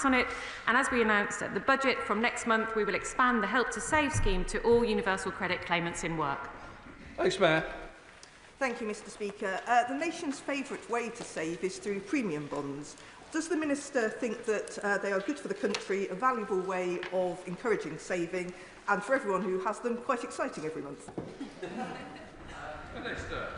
tax on it. And as we announced at the budget, from next month we will expand the Help to Save scheme to all universal credit claimants in work. Thanks, Mayor. Thank you, Mr Speaker. The nation's favourite way to save is through premium bonds. Does the Minister think that they are good for the country, a valuable way of encouraging saving, and for everyone who has them, quite exciting every month?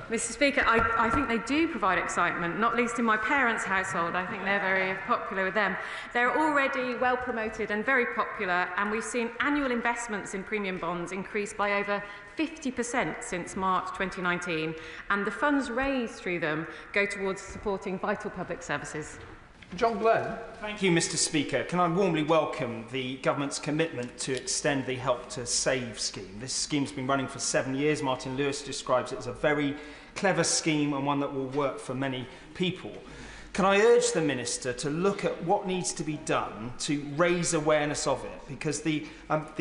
Mr Speaker, I think they do provide excitement, not least in my parents' household. I think they're very popular with them. They're already well promoted and very popular, and we've seen annual investments in premium bonds increase by over 50% since March 2019, and the funds raised through them go towards supporting vital public services. John Glenn. Thank you, Mr Speaker. Can I warmly welcome the Government's commitment to extend the Help to Save scheme. This scheme's been running for 7 years. Martin Lewis describes it as a very clever scheme and one that will work for many people. Can I urge the Minister to look at what needs to be done to raise awareness of it? Because the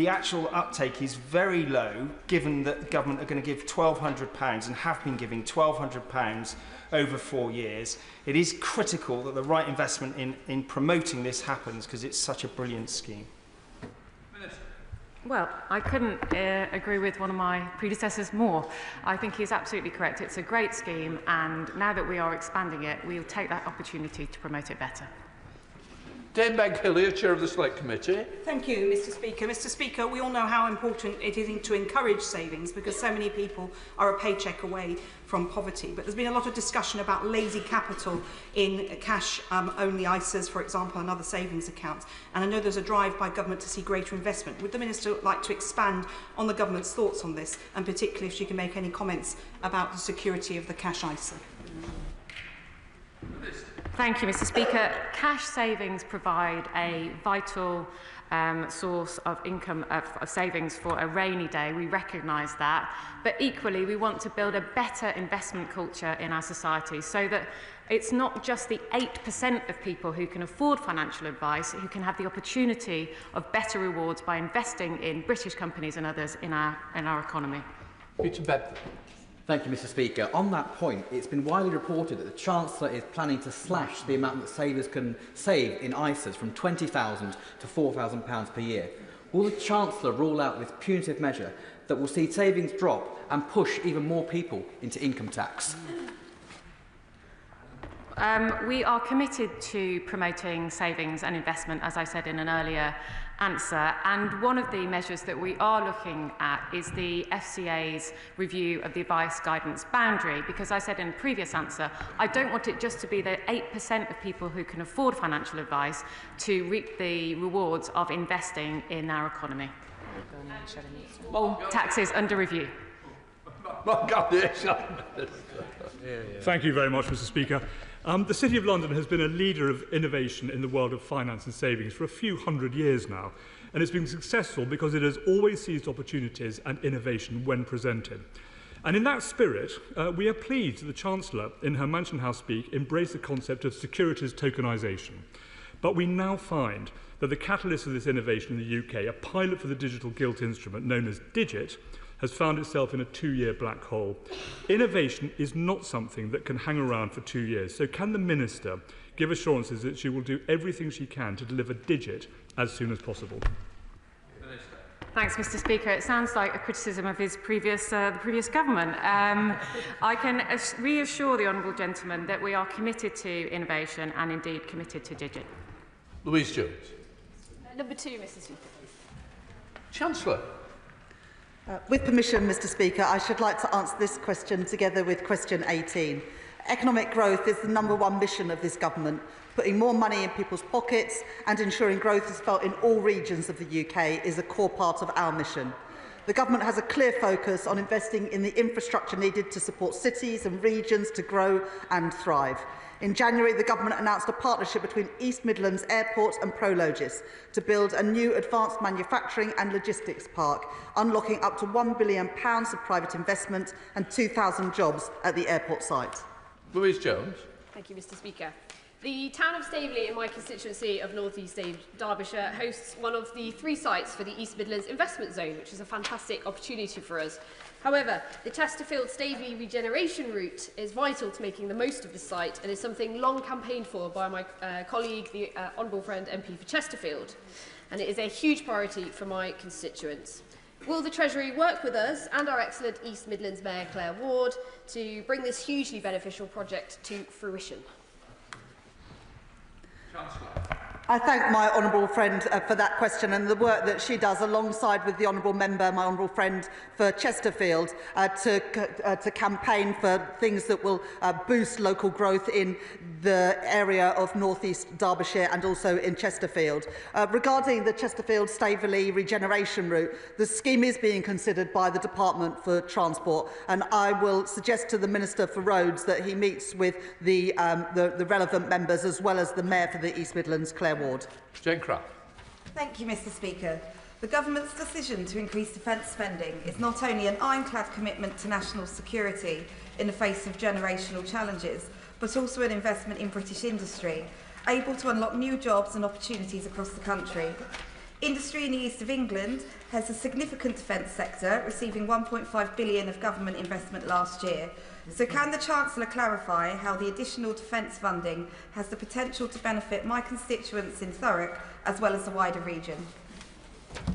actual uptake is very low, given that the Government are going to give £1,200 and have been giving £1,200 over 4 years. It is critical that the right investment in promoting this happens, because it's such a brilliant scheme. Well, I couldn't agree with one of my predecessors more. I think he's absolutely correct. It's a great scheme, and now that we are expanding it, we'll take that opportunity to promote it better. Dame Meg Hillier, Chair of the Select Committee. Thank you, Mr Speaker. Mr Speaker, we all know how important it is to encourage savings, because so many people are a paycheck away from poverty. But there's been a lot of discussion about lazy capital in cash-only ISAs, for example, and other savings accounts. And I know there's a drive by government to see greater investment. Would the Minister like to expand on the government's thoughts on this, and particularly if she can make any comments about the security of the cash ISA? Thank you, Mr Speaker. Cash savings provide a vital source of income of savings for a rainy day. We recognise that. But equally, we want to build a better investment culture in our society, so that it's not just the 8% of people who can afford financial advice who can have the opportunity of better rewards by investing in British companies and others in our economy. Peter Bedford. Thank you, Mr Speaker. On that point, it's been widely reported that the Chancellor is planning to slash the amount that savers can save in ISAs from £20,000 to £4,000 per year. Will the Chancellor rule out this punitive measure that will see savings drop and push even more people into income tax? We are committed to promoting savings and investment, as I said in an earlier answer, and one of the measures that we are looking at is the FCA's review of the advice guidance boundary, because I said in a previous answer, I don't want it just to be the 8% of people who can afford financial advice to reap the rewards of investing in our economy. All taxes under review. Thank you very much, Mr Speaker. The City of London has been a leader of innovation in the world of finance and savings for a few hundred years now, and it's been successful because it has always seized opportunities and innovation when presented. And in that spirit, we are pleased that the Chancellor, in her Mansion House speak, embraced the concept of securities tokenisation. But we now find that the catalyst of this innovation in the UK, a pilot for the digital gilt instrument known as Digit, has found itself in a 2-year black hole. Innovation is not something that can hang around for 2 years. So can the Minister give assurances that she will do everything she can to deliver Digit as soon as possible? Thanks, Mr Speaker. It sounds like a criticism of his the previous government. I can reassure the honourable gentleman that we are committed to innovation and indeed committed to Digit. Louise Jones. Number 2, Mr Speaker. Chancellor. With permission, Mr Speaker, I should like to answer this question together with question 18. Economic growth is the #1 mission of this government. Putting more money in people's pockets and ensuring growth is felt in all regions of the UK is a core part of our mission. The government has a clear focus on investing in the infrastructure needed to support cities and regions to grow and thrive. In January, the government announced a partnership between East Midlands Airport and Prologis to build a new advanced manufacturing and logistics park, unlocking up to £1 billion of private investment and 2,000 jobs at the airport site. Louise Jones. Thank you, Mr Speaker. The town of Staveley in my constituency of North East Derbyshire hosts one of the 3 sites for the East Midlands Investment Zone, which is a fantastic opportunity for us. However, the Chesterfield-Staveley regeneration route is vital to making the most of the site and is something long campaigned for by my colleague, the Honourable Friend MP for Chesterfield, and it is a huge priority for my constituents. Will the Treasury work with us and our excellent East Midlands Mayor Claire Ward to bring this hugely beneficial project to fruition? Chancellor. I thank my honourable friend for that question and the work that she does alongside with the honourable member, my honourable friend for Chesterfield, to campaign for things that will boost local growth in the area of North East Derbyshire and also in Chesterfield. Regarding the Chesterfield-Staveley regeneration route, the scheme is being considered by the Department for Transport, and I will suggest to the Minister for Roads that he meets with the relevant members as well as the Mayor for the East Midlands, Claire Ward. Jane Craft. Thank you, Mr. Speaker. The Government's decision to increase defence spending is not only an ironclad commitment to national security in the face of generational challenges, but also an investment in British industry, able to unlock new jobs and opportunities across the country. Industry in the east of England has a significant defence sector, receiving £1.5 billion of government investment last year. So can the Chancellor clarify how the additional defence funding has the potential to benefit my constituents in Thurrock as well as the wider region?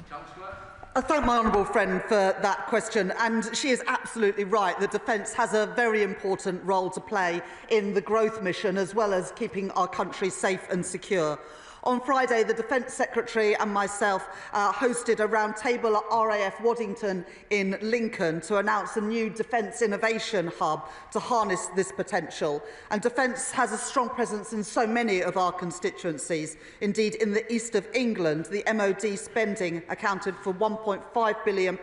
Chancellor. I thank my honourable friend for that question, and she is absolutely right that defence has a very important role to play in the growth mission as well as keeping our country safe and secure. On Friday, the Defence Secretary and myself hosted a roundtable at RAF Waddington in Lincoln to announce a new Defence Innovation Hub to harness this potential. And Defence has a strong presence in so many of our constituencies. Indeed, in the east of England, the MOD spending accounted for £1.5 billion,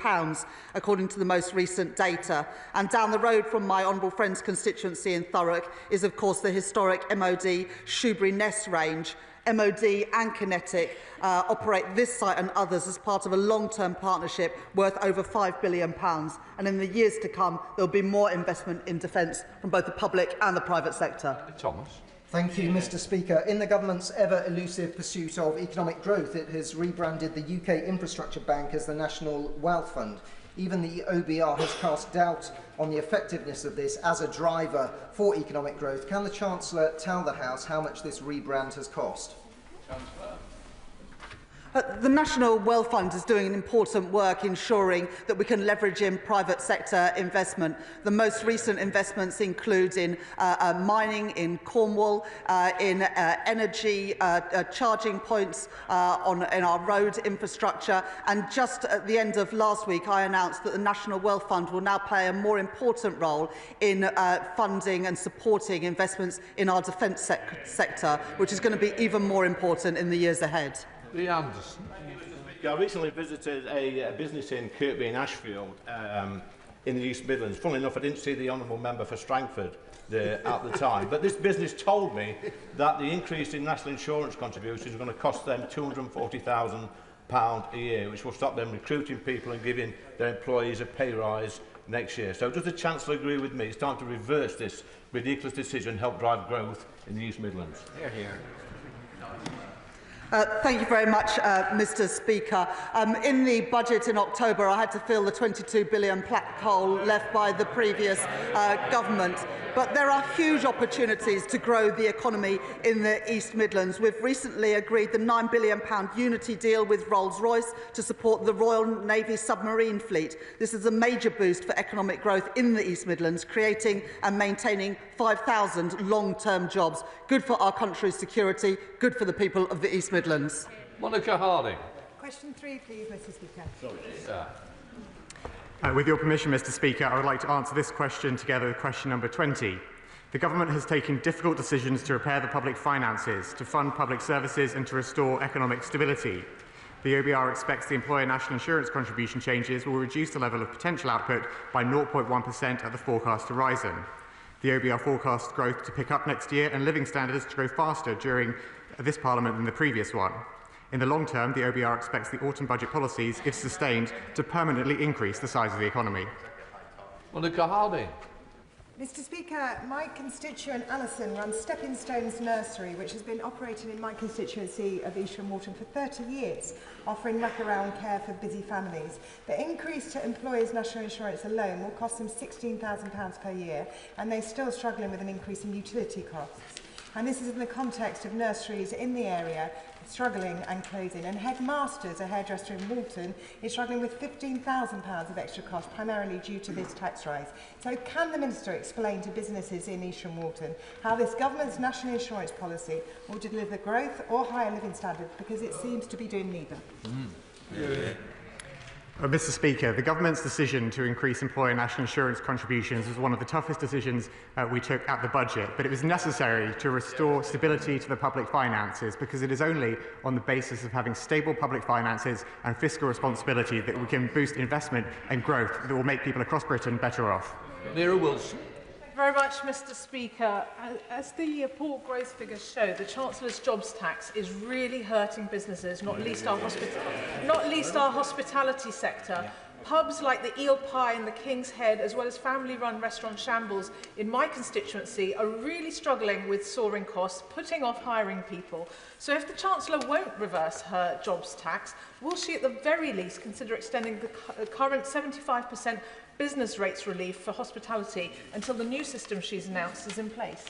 according to the most recent data. And down the road from my honourable friend's constituency in Thurrock is, of course, the historic MOD Shoebury Ness range. MOD and Kinetic operate this site and others as part of a long-term partnership worth over £5 billion. And in the years to come, there will be more investment in defence from both the public and the private sector. Thomas. Thank you, Mr. Speaker. In the Government's ever-elusive pursuit of economic growth, it has rebranded the UK Infrastructure Bank as the National Wealth Fund. Even the OBR has cast doubt on the effectiveness of this as a driver for economic growth. Can the Chancellor tell the House how much this rebrand has cost? Chancellor. The National Wealth Fund is doing important work ensuring that we can leverage in private sector investment. The most recent investments include in mining in Cornwall, in energy charging points in our road infrastructure, and just at the end of last week I announced that the National Wealth Fund will now play a more important role in funding and supporting investments in our defence sector, which is going to be even more important in the years ahead. Lee Anderson. I recently visited a business in Kirkby and Ashfield in the East Midlands. Funnily enough, I didn't see the Honourable Member for Strangford at the time, but this business told me that the increase in national insurance contributions is going to cost them £240,000 a year, which will stop them recruiting people and giving their employees a pay rise next year. So does the Chancellor agree with me? It's time to reverse this ridiculous decision and help drive growth in the East Midlands. Hear, hear. Thank you very much, Mr. Speaker. In the budget in October, I had to fill the £22 billion black hole left by the previous government. But there are huge opportunities to grow the economy in the East Midlands. We've recently agreed the £9 billion Unity deal with Rolls-Royce to support the Royal Navy submarine fleet. This is a major boost for economic growth in the East Midlands, creating and maintaining 5,000 long-term jobs. Good for our country's security, good for the people of the East Midlands. Monica Harding. Question 3, please, Mr. Speaker. Yeah. With your permission, Mr. Speaker, I would like to answer this question together with question number 20. The Government has taken difficult decisions to repair the public finances, to fund public services and to restore economic stability. The OBR expects the employer national insurance contribution changes will reduce the level of potential output by 0.1% at the forecast horizon. The OBR forecasts growth to pick up next year and living standards to grow faster during this Parliament than the previous one. In the long term, the OBR expects the autumn budget policies, if sustained, to permanently increase the size of the economy. Monica Harding. Mr Speaker, my constituent Alison runs Stepping Stones Nursery, which has been operating in my constituency of East Walton for 30 years, offering wraparound care for busy families. The increase to employers' national insurance alone will cost them £16,000 per year, and they're still struggling with an increase in utility costs. And this is in the context of nurseries in the area struggling and closing. And Headmasters, a hairdresser in Walton, is struggling with £15,000 of extra cost, primarily due to this tax rise. So can the Minister explain to businesses in Eastern Walton how this government's national insurance policy will deliver growth or higher living standards, because it seems to be doing neither? Mr Speaker, the government's decision to increase employer national insurance contributions was one of the toughest decisions we took at the budget, but it was necessary to restore stability to the public finances, because it is only on the basis of having stable public finances and fiscal responsibility that we can boost investment and growth that will make people across Britain better off. Neera Wilson. Very much, Mr Speaker. As the poor growth figures show, the Chancellor's jobs tax is really hurting businesses, not least our hospitality sector. Pubs like the Eel Pie and the King's Head, as well as family-run restaurant Shambles in my constituency, are really struggling with soaring costs, putting off hiring people. So if the Chancellor won't reverse her jobs tax, will she at the very least consider extending the current 75% business rates relief for hospitality until the new system she's announced is in place?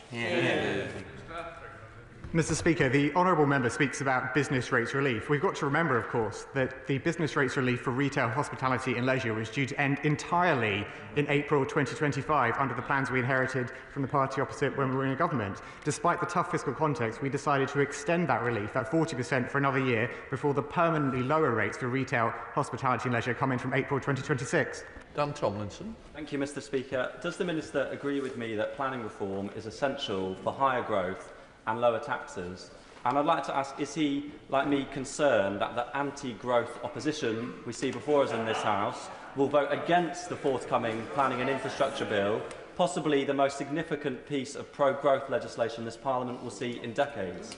Mr Speaker, the honourable member speaks about business rates relief. We've got to remember, of course, that the business rates relief for retail, hospitality and leisure was due to end entirely in April 2025 under the plans we inherited from the party opposite when we were in government. Despite the tough fiscal context, we decided to extend that relief, that 40%, for another year before the permanently lower rates for retail, hospitality and leisure come in from April 2026. Dan Tomlinson. Thank you, Mr Speaker. Does the Minister agree with me that planning reform is essential for higher growth and lower taxes? And I'd like to ask, is he, like me, concerned that the anti-growth opposition we see before us in this House will vote against the forthcoming planning and infrastructure bill, possibly the most significant piece of pro-growth legislation this Parliament will see in decades?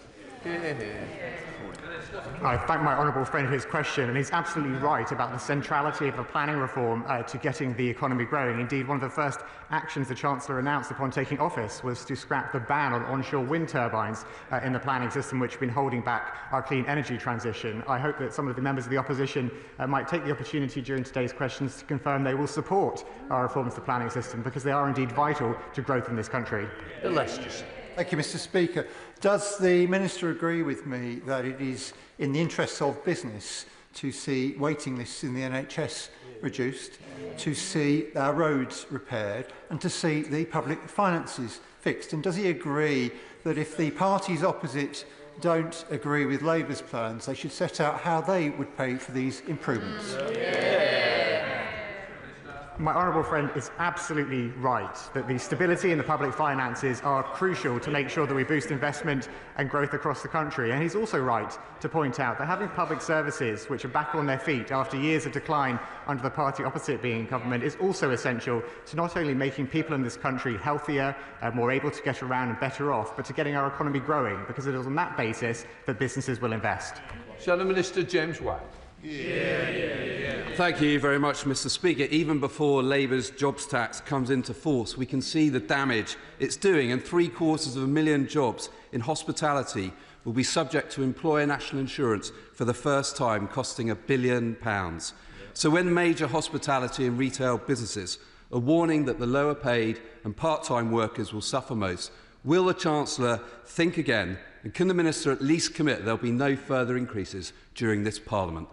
I thank my honourable friend for his question, and he's absolutely right about the centrality of the planning reform to getting the economy growing. Indeed, one of the first actions the Chancellor announced upon taking office was to scrap the ban on onshore wind turbines in the planning system, which have been holding back our clean energy transition. I hope that some of the members of the opposition might take the opportunity during today's questions to confirm they will support our reforms to the planning system, because they are indeed vital to growth in this country. Thank you, Mr Speaker. Does the Minister agree with me that it is in the interests of business to see waiting lists in the NHS reduced, to see our roads repaired and to see the public finances fixed? And does he agree that if the parties opposite don't agree with Labour's plans, they should set out how they would pay for these improvements? My honourable friend is absolutely right that the stability in the public finances are crucial to make sure that we boost investment and growth across the country. And he's also right to point out that having public services which are back on their feet after years of decline under the party opposite being in government is also essential to not only making people in this country healthier, more able to get around and better off, but to getting our economy growing, because it is on that basis that businesses will invest. Shadow Minister James White. Thank you very much, Mr Speaker. Even before Labour's jobs tax comes into force, we can see the damage it's doing, and 750,000 jobs in hospitality will be subject to employer national insurance for the first time, costing £1 billion. So when major hospitality and retail businesses are warning that the lower paid and part-time workers will suffer most, will the Chancellor think again, and can the Minister at least commit there will be no further increases during this Parliament?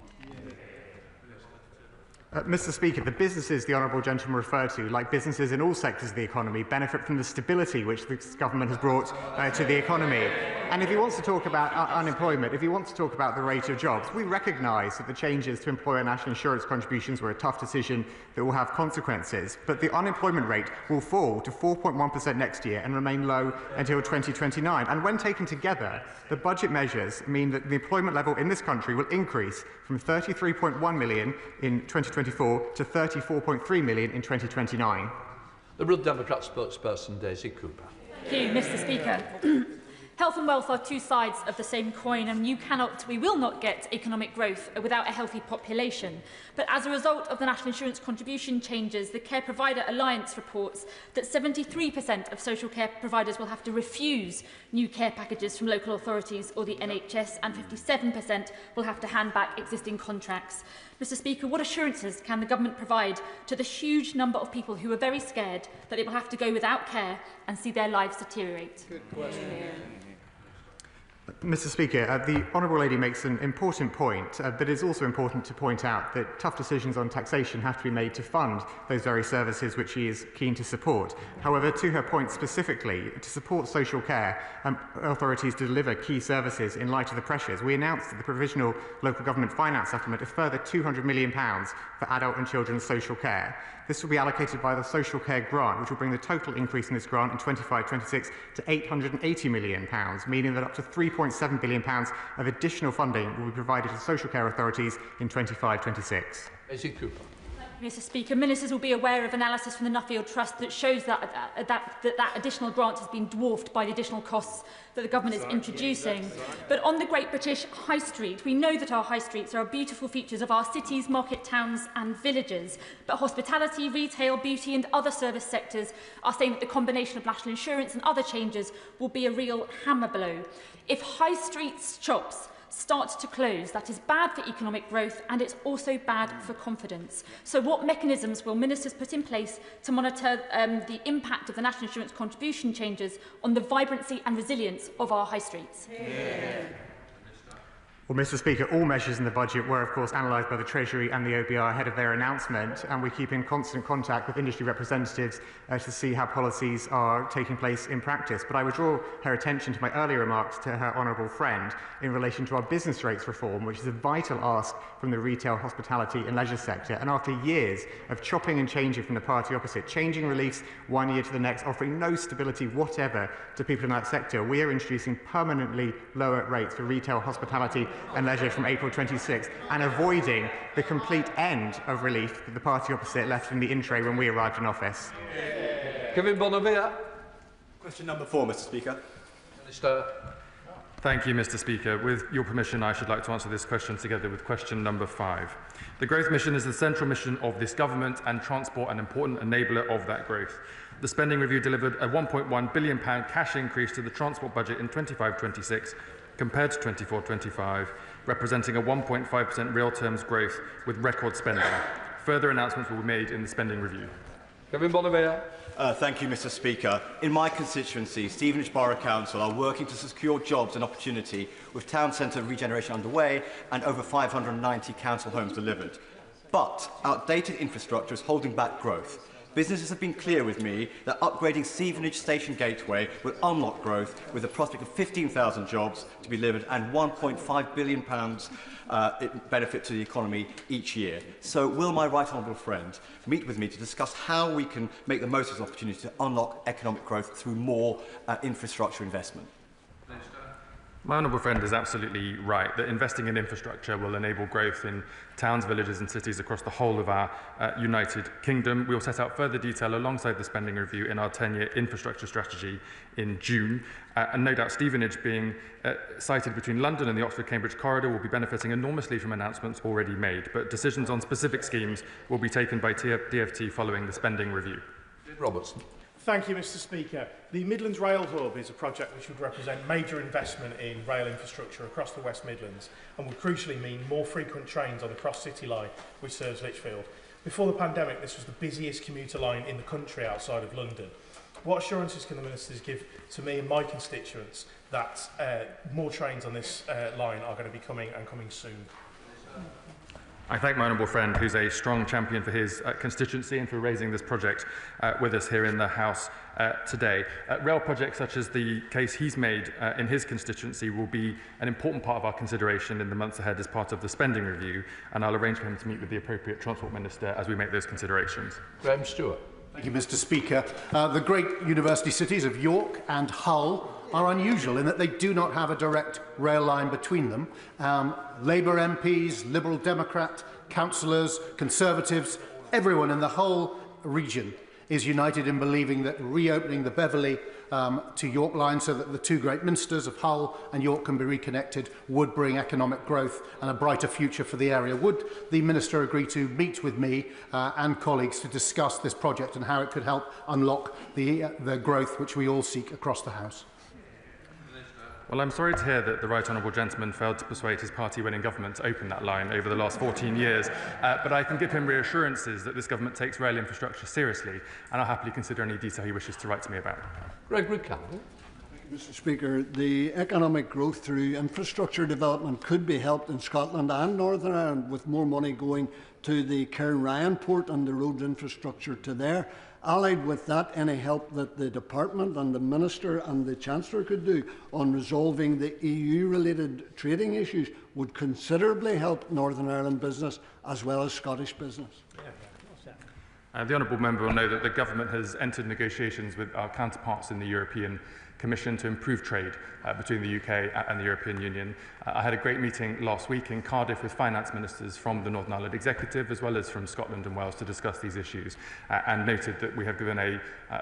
Mr Speaker, the businesses the honourable gentleman referred to, like businesses in all sectors of the economy, benefit from the stability which this government has brought to the economy. And if he wants to talk about unemployment, if he wants to talk about the rate of jobs, we recognise that the changes to employer national insurance contributions were a tough decision that will have consequences. But the unemployment rate will fall to 4.1% next year and remain low until 2029. And when taken together, the budget measures mean that the employment level in this country will increase from 33.1 million in 2024 to 34.3 million in 2029. The Liberal Democrat spokesperson, Daisy Cooper. Thank you, Mr Speaker. Health and wealth are two sides of the same coin, and we will not get economic growth without a healthy population. But as a result of the National Insurance contribution changes, the Care Provider Alliance reports that 73% of social care providers will have to refuse new care packages from local authorities or the NHS, and 57% will have to hand back existing contracts. Mr. Speaker, what assurances can the government provide to the huge number of people who are very scared that it will have to go without care and see their lives deteriorate? Good question. Mr. Speaker, the Honourable Lady makes an important point, but it is also important to point out that tough decisions on taxation have to be made to fund those very services which she is keen to support. However, to her point specifically, to support social care authorities to deliver key services in light of the pressures, we announced at the Provisional Local Government Finance Settlement a further £200 million for adult and children's social care. This will be allocated by the Social Care Grant, which will bring the total increase in this grant in 25-26 to £880 million, meaning that up to £3.7 billion of additional funding will be provided to social care authorities in 25-26. Cooper. Mr. Speaker, ministers will be aware of analysis from the Nuffield Trust that shows that additional grant has been dwarfed by the additional costs that the government is introducing. But on the Great British High Street, we know that our high streets are beautiful features of our cities, market towns and villages. But hospitality, retail, beauty and other service sectors are saying that the combination of national insurance and other changes will be a real hammer blow. If high street shops start to close, that is bad for economic growth and it's also bad for confidence. So what mechanisms will ministers put in place to monitor the impact of the national insurance contribution changes on the vibrancy and resilience of our high streets? Well, Mr. Speaker, all measures in the budget were, of course, analysed by the Treasury and the OBR ahead of their announcement, and we keep in constant contact with industry representatives to see how policies are taking place in practice. But I would draw her attention to my earlier remarks to her honourable friend in relation to our business rates reform, which is a vital ask from the retail, hospitality and leisure sector. And after years of chopping and changing from the party opposite, changing reliefs one year to the next, offering no stability whatever to people in that sector, we are introducing permanently lower rates for retail, hospitality and leisure from April 26, and avoiding the complete end of relief that the party opposite left in the in-tray when we arrived in office. Kevin Bonavia. Question number 4, Mr. Speaker. Minister. Thank you, Mr. Speaker. With your permission, I should like to answer this question together with question number 5. The growth mission is the central mission of this government and transport an important enabler of that growth. The spending review delivered a £1.1 billion cash increase to the transport budget in 25-26 compared to 24-25, representing a 1.5% real terms growth with record spending. Further announcements will be made in the spending review. Kevin Bonavia. Thank you, Mr. Speaker. In my constituency, Stevenage Borough Council are working to secure jobs and opportunity with town centre regeneration underway and over 590 council homes delivered. But outdated infrastructure is holding back growth. Businesses have been clear with me that upgrading Stevenage Station Gateway will unlock growth with the prospect of 15,000 jobs to be delivered and £1.5 billion benefit to the economy each year. So will my right honourable friend meet with me to discuss how we can make the most of this opportunity to unlock economic growth through more infrastructure investment? My honourable friend is absolutely right that investing in infrastructure will enable growth in towns, villages and cities across the whole of our United Kingdom. We will set out further detail alongside the spending review in our 10-year infrastructure strategy in June. And no doubt Stevenage being sited between London and the Oxford-Cambridge corridor will be benefiting enormously from announcements already made. But decisions on specific schemes will be taken by DfT following the spending review. Robertson. Thank you, Mr. Speaker. The Midlands Rail Hub is a project which would represent major investment in rail infrastructure across the West Midlands and would crucially mean more frequent trains on the cross-city line which serves Lichfield. Before the pandemic, this was the busiest commuter line in the country outside of London. What assurances can the ministers give to me and my constituents that more trains on this line are going to be coming and coming soon? I thank my honourable friend, who's a strong champion for his constituency and for raising this project with us here in the House today. Rail projects such as the case he's made in his constituency will be an important part of our consideration in the months ahead as part of the spending review, and I'll arrange for him to meet with the appropriate Transport Minister as we make those considerations. Graham Stewart. Thank you, Mr. Speaker. The great university cities of York and Hull are unusual in that they do not have a direct rail line between them. Labour MPs, Liberal Democrat councillors, Conservatives, everyone in the whole region is united in believing that reopening the Beverley to York line so that the two great minsters of Hull and York can be reconnected would bring economic growth and a brighter future for the area. Would the Minister agree to meet with me and colleagues to discuss this project and how it could help unlock the growth which we all seek across the House? Well, I'm sorry to hear that the right honourable gentleman failed to persuade his party-winning government to open that line over the last 14 years, but I can give him reassurances that this government takes rail infrastructure seriously, and I'll happily consider any detail he wishes to write to me about. Gregory Campbell. Mr. Speaker, the economic growth through infrastructure development could be helped in Scotland and Northern Ireland with more money going to the Cairn-Ryan port and the road infrastructure to there. Allied with that, any help that the Department and the Minister and the Chancellor could do on resolving the EU-related trading issues would considerably help Northern Ireland business as well as Scottish business. The honourable member will know that the government has entered negotiations with our counterparts in the European Commission to improve trade between the UK and the European Union. I had a great meeting last week in Cardiff with finance ministers from the Northern Ireland Executive as well as from Scotland and Wales to discuss these issues and noted that we have given a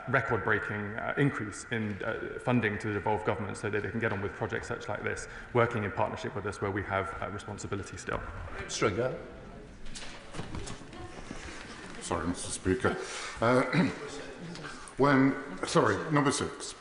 record-breaking increase in funding to the devolved government so that they can get on with projects such like this, working in partnership with us where we have responsibility still. Stringer. Sorry, Mr. Speaker. Number 6.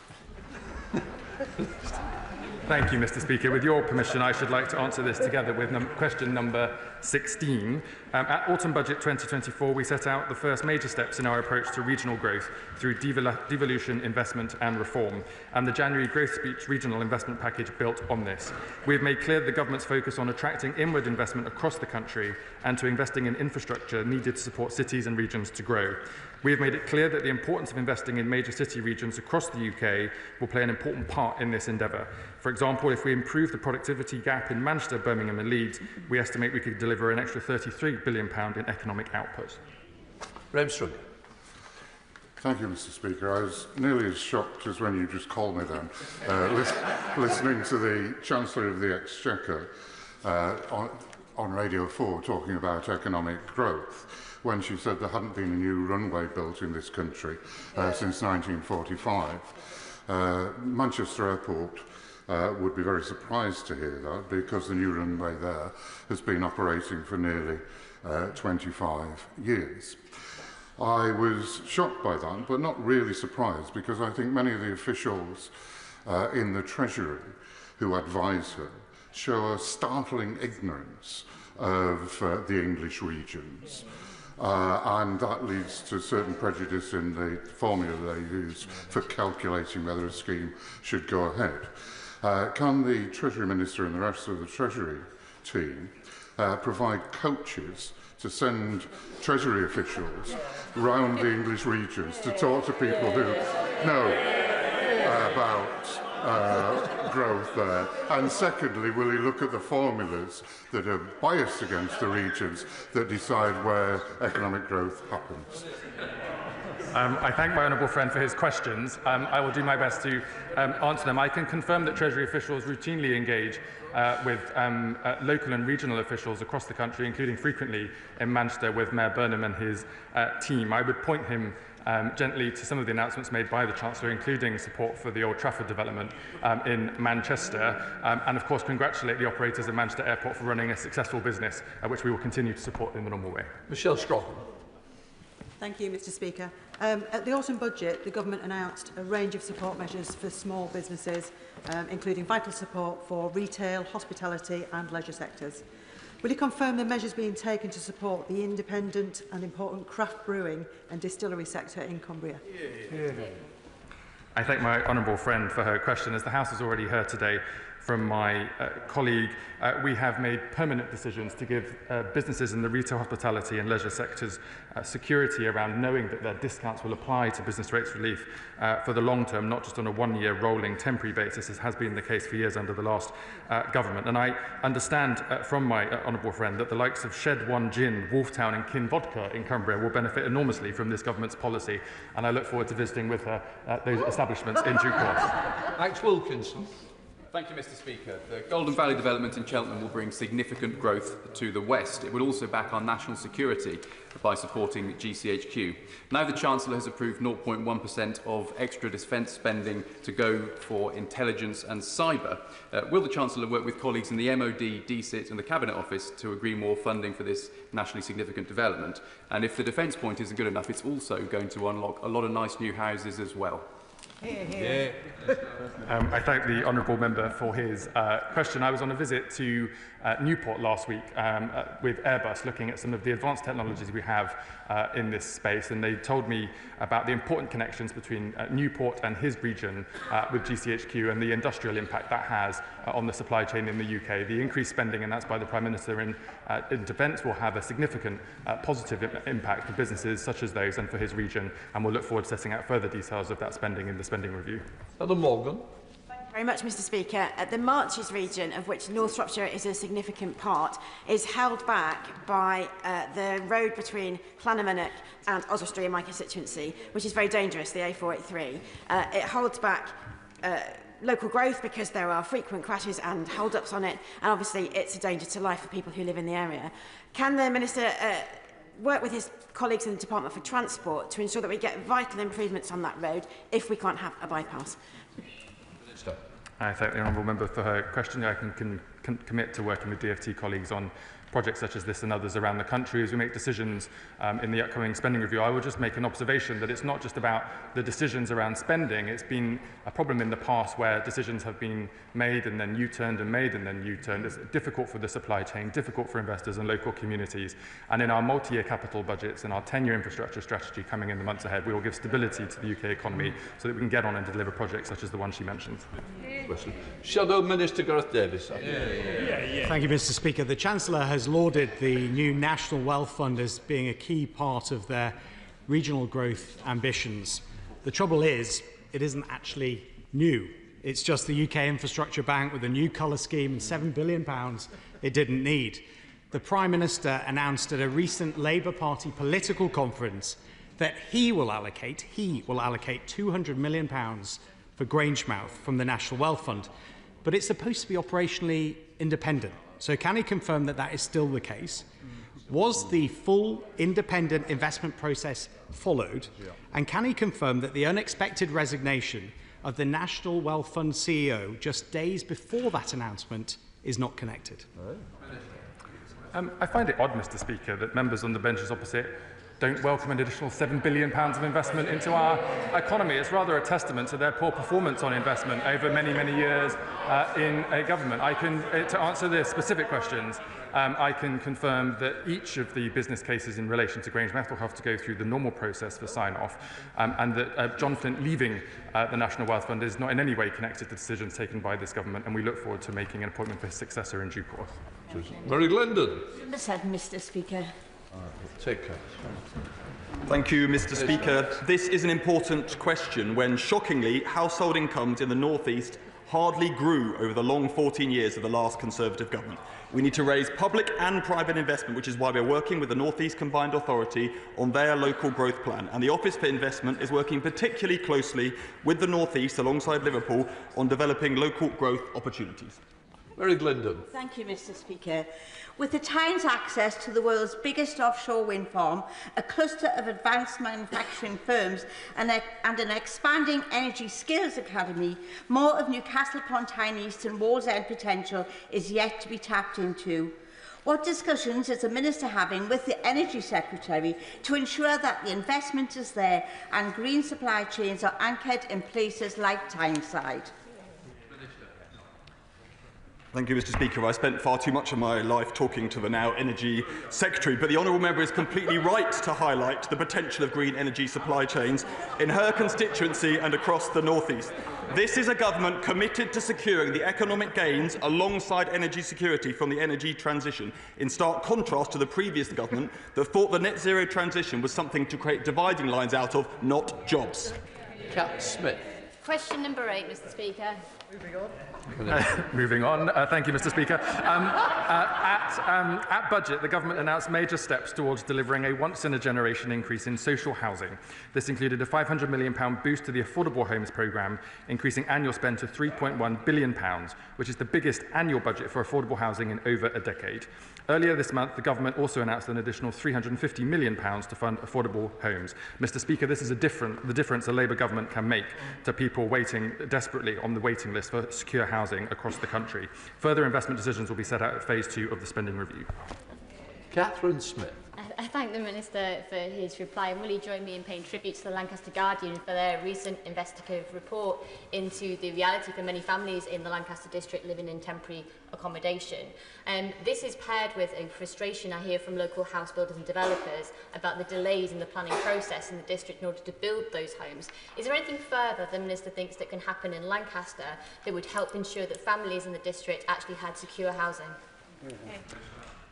Thank you, Mr. Speaker. With your permission, I should like to answer this together with question number 16. At Autumn Budget 2024, we set out the first major steps in our approach to regional growth through devolution, investment and reform, and the January Growth Speech regional investment package built on this. We have made clear the government's focus on attracting inward investment across the country and to investing in infrastructure needed to support cities and regions to grow. We have made it clear that the importance of investing in major city regions across the UK will play an important part in this endeavour. For example, if we improve the productivity gap in Manchester, Birmingham and Leeds, we estimate we could deliver an extra £33 billion in economic output. Remstrom. Thank you, Mr. Speaker. I was nearly as shocked as when you just called me then, listening to the Chancellor of the Exchequer on Radio 4 talking about economic growth, when she said there hadn't been a new runway built in this country since 1945. Manchester Airport would be very surprised to hear that, because the new runway there has been operating for nearly 25 years. I was shocked by that, but not really surprised, because I think many of the officials in the Treasury who advise her show a startling ignorance of the English regions. And that leads to certain prejudice in the formula they use for calculating whether a scheme should go ahead. Can the Treasury Minister and the rest of the Treasury team provide coaches to send Treasury officials round the English regions to talk to people who know about growth there? And secondly, will he look at the formulas that are biased against the regions that decide where economic growth happens? I thank my honourable friend for his questions. I will do my best to answer them. I can confirm that Treasury officials routinely engage with local and regional officials across the country, including frequently in Manchester with Mayor Burnham and his team. I would point him gently to some of the announcements made by the Chancellor, including support for the Old Trafford development in Manchester, and of course congratulate the operators of Manchester Airport for running a successful business, which we will continue to support in the normal way. Michelle Strachan. Thank you, Mr. Speaker. At the autumn budget, the government announced a range of support measures for small businesses, including vital support for retail, hospitality and leisure sectors. Will you confirm the measures being taken to support the independent and important craft brewing and distillery sector in Cumbria? I thank my honourable friend for her question. As the House has already heard today from my colleague, we have made permanent decisions to give businesses in the retail, hospitality and leisure sectors security around knowing that their discounts will apply to business rates relief for the long term, not just on a one-year rolling temporary basis, as has been the case for years under the last government. And I understand from my honourable friend that the likes of Shed One Gin, Wolftown and Kin Vodka in Cumbria will benefit enormously from this government's policy, and I look forward to visiting with her those establishments in due course. Max Wilkinson. Thank you, Mr. Speaker. The Golden Valley development in Cheltenham will bring significant growth to the West. It will also back our national security by supporting GCHQ. Now the Chancellor has approved 0.1% of extra defence spending to go for intelligence and cyber. Will the Chancellor work with colleagues in the MOD, DCIT and the Cabinet Office to agree more funding for this nationally significant development? And if the defence point isn't good enough, it's also going to unlock a lot of nice new houses as well. I thank the honourable member for his question. I was on a visit to Newport last week with Airbus, looking at some of the advanced technologies we have in this space, and they told me about the important connections between Newport and his region with GCHQ and the industrial impact that has on the supply chain in the UK. The increased spending announced by the Prime Minister in defence will have a significant positive impact for businesses such as those and for his region, and we'll look forward to setting out further details of that spending in the spending review. Madam Morgan. Very much, Mr. Speaker. The Marches region, of which North Shropshire is a significant part, is held back by the road between Llanymynech and Oswestry in my constituency, which is very dangerous, the A483. It holds back local growth because there are frequent crashes and hold-ups on it, and obviously it's a danger to life for people who live in the area. Can the Minister work with his colleagues in the Department for Transport to ensure that we get vital improvements on that road if we can't have a bypass? I thank the honourable member for her question. I can commit to working with DfT colleagues on projects such as this and others around the country as we make decisions in the upcoming spending review. I will just make an observation that it's not just about the decisions around spending. It's been a problem in the past where decisions have been made and then U-turned and made and then U-turned. It's difficult for the supply chain, difficult for investors and local communities. And in our multi-year capital budgets and our 10-year infrastructure strategy coming in the months ahead, we will give stability to the UK economy so that we can get on and deliver projects such as the one she mentioned. Shadow Minister Gareth Davis. Thank you, Mr. Speaker. The Chancellor has lauded the new National Wealth Fund as being a key part of their regional growth ambitions. The trouble is, it isn't actually new. It's just the UK Infrastructure Bank with a new colour scheme and £7 billion it didn't need. The Prime Minister announced at a recent Labour Party political conference that he will allocate £200 million for Grangemouth from the National Wealth Fund. But it's supposed to be operationally independent. So can he confirm that that is still the case? Was the full independent investment process followed? And can he confirm that the unexpected resignation of the National Wealth Fund CEO just days before that announcement is not connected? I find it odd, Mr. Speaker, that members on the benches opposite don't welcome an additional £7 billion of investment into our economy. It's rather a testament to their poor performance on investment over many, many years in a government. To answer the specific questions, I can confirm that each of the business cases in relation to Grangemouth will have to go through the normal process for sign-off, and that John Flint leaving the National Wealth Fund is not in any way connected to decisions taken by this government, and we look forward to making an appointment for his successor in due course. Mary Glendon. Mr. Speaker. Take care. Thank you, Mr. Speaker. This is an important question when, shockingly, household incomes in the North East hardly grew over the long 14 years of the last Conservative government. We need to raise public and private investment, which is why we're working with the North East Combined Authority on their local growth plan. And the Office for Investment is working particularly closely with the North East, alongside Liverpool, on developing local growth opportunities. Mary Glendon. Thank you, Mr. Speaker. With the town's access to the world's biggest offshore wind farm, a cluster of advanced manufacturing firms and an expanding energy skills academy, more of Newcastle upon Tyne East and Wallsend potential is yet to be tapped into. What discussions is the Minister having with the Energy Secretary to ensure that the investment is there and green supply chains are anchored in places like Tyneside? Thank you, Mr. Speaker. I spent far too much of my life talking to the now Energy Secretary, but the honourable member is completely right to highlight the potential of green energy supply chains in her constituency and across the North East. This is a government committed to securing the economic gains alongside energy security from the energy transition, in stark contrast to the previous government that thought the net zero transition was something to create dividing lines out of, not jobs. Cat Smith. Question number 8, Mr. Speaker. Moving on. Thank you, Mr. Speaker. At budget, the government announced major steps towards delivering a once-in-a-generation increase in social housing. This included a £500 million boost to the Affordable Homes programme, increasing annual spend to £3.1 billion, which is the biggest annual budget for affordable housing in over a decade. Earlier this month, the government also announced an additional £350 million to fund affordable homes. Mr. Speaker, this is the difference a Labour government can make to people waiting desperately on the waiting list for secure housing across the country. Further investment decisions will be set out at phase 2 of the spending review. Catherine Smith. I thank the Minister for his reply, and will he join me in paying tribute to the Lancaster Guardian for their recent investigative report into the reality for many families in the Lancaster district living in temporary accommodation. This is paired with a frustration I hear from local house builders and developers about the delays in the planning process in the district in order to build those homes. Is there anything further the Minister thinks that can happen in Lancaster that would help ensure that families in the district actually had secure housing?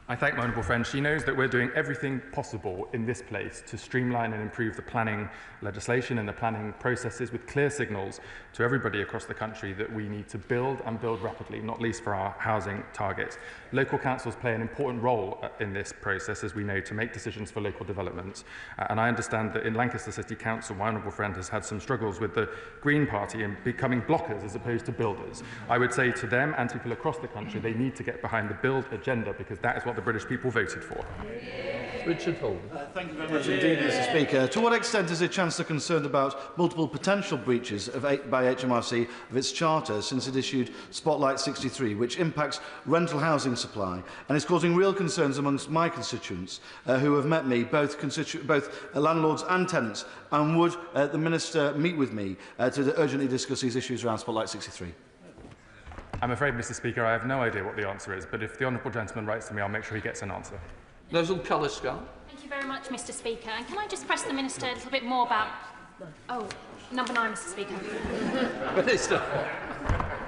I thank my honourable friend. She knows that we're doing everything possible in this place to streamline and improve the planning legislation and the planning processes, with clear signals to everybody across the country that we need to build and build rapidly, not least for our housing targets. Local councils play an important role in this process, as we know, to make decisions for local developments. And I understand that in Lancaster City Council, my honourable friend has had some struggles with the Green Party in becoming blockers as opposed to builders. I would say to them and to people across the country, they need to get behind the build agenda, because that is what the British people voted for. Richard Holden. Thank you very much indeed, Mr. Speaker. To what extent is the Chancellor concerned about multiple potential breaches by HMRC of its charter since it issued Spotlight 63, which impacts rental housing supply and is causing real concerns amongst my constituents who have met me, both landlords and tenants, and would the Minister meet with me to urgently discuss these issues around Spotlight 63? I'm afraid, Mr. Speaker, I have no idea what the answer is, but if the honourable gentleman writes to me, I'll make sure he gets an answer. Nigel Calliscar. Thank you very much, Mr. Speaker. And can I just press the Minister a little bit more about... Oh, number 9, Mr. Speaker. Minister.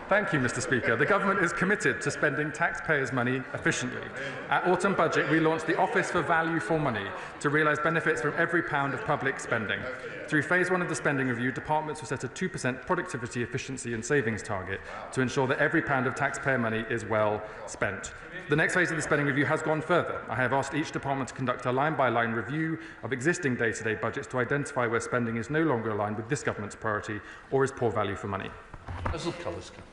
Thank you, Mr. Speaker. The government is committed to spending taxpayers' money efficiently. At autumn budget, we launched the Office for Value for Money to realise benefits from every pound of public spending. Through phase 1 of the spending review, departments will set a 2% productivity, efficiency and savings target to ensure that every pound of taxpayer money is well spent. The next phase of the spending review has gone further. I have asked each department to conduct a line-by-line review of existing day-to-day budgets to identify where spending is no longer aligned with this government's priority or is poor value for money.